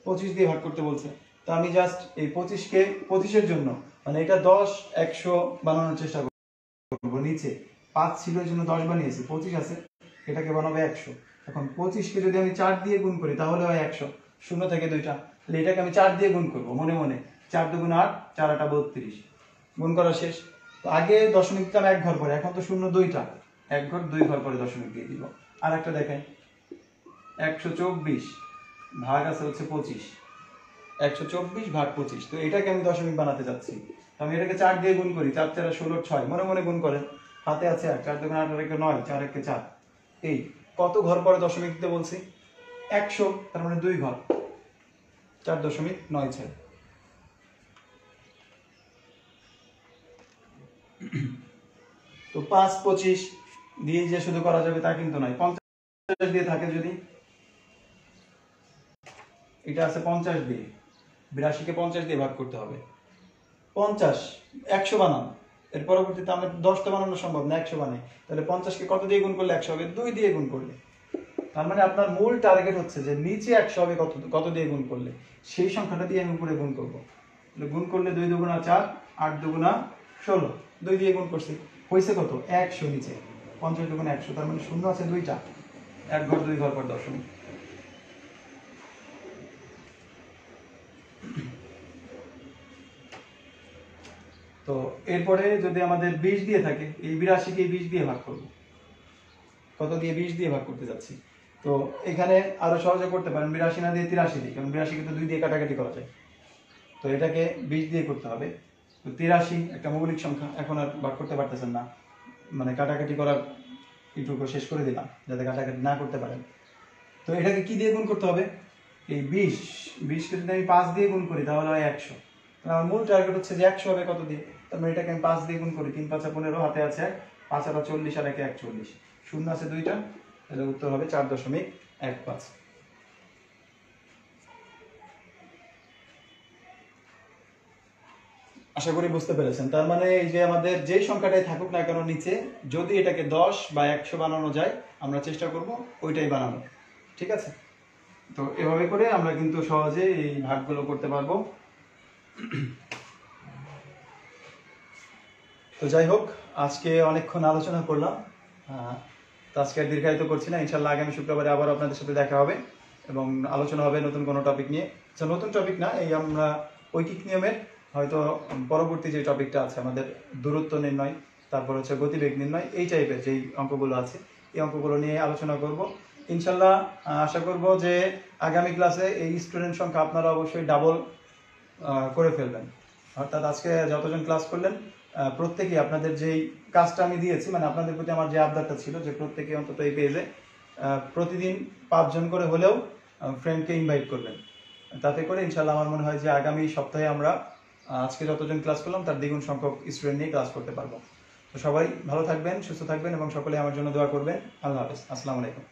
25 দিয়ে ভাগ করতে বলছে, তো আমি জাস্ট এই 25কে 25-এর জন্য, মানে এটা 10 100 বানানোর চেষ্টা করব। নিচে 5 ছিল এর জন্য 10 বানিয়েছি, 25 আছে, এটাকে বানাবো 100। এখন 25কে যদি আমি 4 দিয়ে গুণ করি তাহলে হয় 100, শূন্য থেকে 2টা, তাহলে এটাকে আমি 4 দিয়ে গুণ করব মনে মনে, 4 দুগুণ 8, 4 8 32, গুণ করা শেষ। তো আগে দশমিক দিতাম এক ঘর পরে, এখন তো শূন্য 2টা, এক ঘর 2 ঘর পরে দশমিক দিয়ে দিব। আর একটা দেখেন, 124 ভাগ আছে হচ্ছে 25, 124 ভাগ 25, তো এটাকে আমি দশমিক বানাতে চাচ্ছি, তো আমি এটাকে 4 দিয়ে গুণ করি, 4 4 16 6, মনে মনে গুণ করেন, হাতে আছে 8, 4 দুগুণ 8, 8 9, 4 1 4। এই কত ঘর পরে দশমিক দিতে বলছি, 100, তার মানে 2 ঘর, 4.96। তো 5 25 দিয়ে যে শুধু করা যাবে তা কিন্তু নয়, 50 দিয়ে থাকে যদি, এটা আছে 50 দিয়ে, 82কে 50 দিয়ে ভাগ করতে হবে। 50 100 বানান, এর পরবর্তীতে আমরা 10টা বানানো সম্ভব না, 100 বানাই, তাহলে 50কে কত দিয়ে গুণ করলে 100 হবে, 2 দিয়ে গুণ করলে। তার মানে আপনার মূল টার্গেট হচ্ছে যে নিচে 100 হবে কত দিয়ে গুণ করলে, সেই সংখ্যাটা দিয়ে আমি উপরে গুণ করব। গুণ করলে 2 দুগুণা 4, 8 দুগুণা 16, 2 দিয়ে গুণ করছি, হয়েছে কত 100, নিচে 50 দুগুণা 100, তার মানে শূন্য আছে 2টা, এক ঘর 2 ঘর পর দশমিক। তো এরপরে যদি আমাদের 20 দিয়ে থাকে, এই 82কে 20 দিয়ে ভাগ করব, কত দিয়ে, 20 দিয়ে ভাগ করতে যাচ্ছি। তো এখানে আরো সহজে করতে পারেন, 82 না দিয়ে 83 দিয়ে, কারণ 82 কিন্তু 2 দিয়ে কাটাকাটি করা যায়, তো এটাকে 20 দিয়ে করতে হবে। তো 83 একটা মৌলিক সংখ্যা, এখন আর ভাগ করতে পারতেছেন না, মানে কাটাকাটি করার এইটুকু শেষ করে দিলাম যাতে কাটাকাটি না করতে পারেন। তো এটাকে কি দিয়ে গুণ করতে হবে, এই 20কে যদি আমি 5 দিয়ে গুণ করি তাহলে হয় 100, আমার মূল টার্গেট হচ্ছে যে 100 হবে কত দিয়ে, তার মানে এটাকে আমি 5 দিয়ে গুণ করি, 3 5 15, হাতে আছে 5 8 40, আর 1 41, শূন্য আছে 2টা, তাহলে উত্তর হবে 4.15। আশা করি বুঝতে পেরেছেন। তার মানে এই যে আমাদের যে সংখ্যাটাই থাকুক না কেন নিচে, যদি এটাকে 10 বা 100 বানানো যায় আমরা চেষ্টা করব ওইটাই বানানো, ঠিক আছে? তো এভাবে করে আমরা কিন্তু সহজে এই ভাগগুলো করতে পারবো। তো যাই হোক, আজকে অনেকক্ষণ আলোচনা করলাম, তো আজকে আর দীর্ঘায়িত করছি না, ইনশাল্লাহ আগামী শুক্রবারে আবার আপনাদের সাথে দেখা হবে এবং আলোচনা হবে নতুন কোনো টপিক নিয়ে। আচ্ছা, নতুন টপিক না, এই আমরা ঐকিক নিয়মের হয়তো পরবর্তী যে টপিকটা আছে আমাদের দূরত্ব নির্ণয়, তারপর হচ্ছে গতিবেগ নির্ণয়, এই টাইপের যেই অঙ্কগুলো আছে এই অঙ্কগুলো নিয়ে আলোচনা করব ইনশাল্লাহ। আশা করব যে আগামী ক্লাসে এই স্টুডেন্ট সংখ্যা আপনারা অবশ্যই ডাবল করে ফেলবেন, অর্থাৎ আজকে যতজন ক্লাস করলেন প্রত্যেকেই আপনাদের যেই কাজটা আমি দিয়েছি, মানে আপনাদের প্রতি আমার যে আবদারটা ছিল যে প্রত্যেকে অন্তত এই পেজে প্রতিদিন 5 জন করে হলেও ফ্রেন্ডকে ইনভাইট করবেন। তাতে করে ইনশাল্লাহ আমার মনে হয় যে আগামী সপ্তাহে আমরা আজকে যতজন ক্লাস করলাম তার দ্বিগুণ সংখ্যক স্টুডেন্ট নিয়ে ক্লাস করতে পারবো। তো সবাই ভালো থাকবেন, সুস্থ থাকবেন এবং সকলে আমার জন্য দোয়া করবেন। আল্লাহ হাফেজ, আসসালামু আলাইকুম।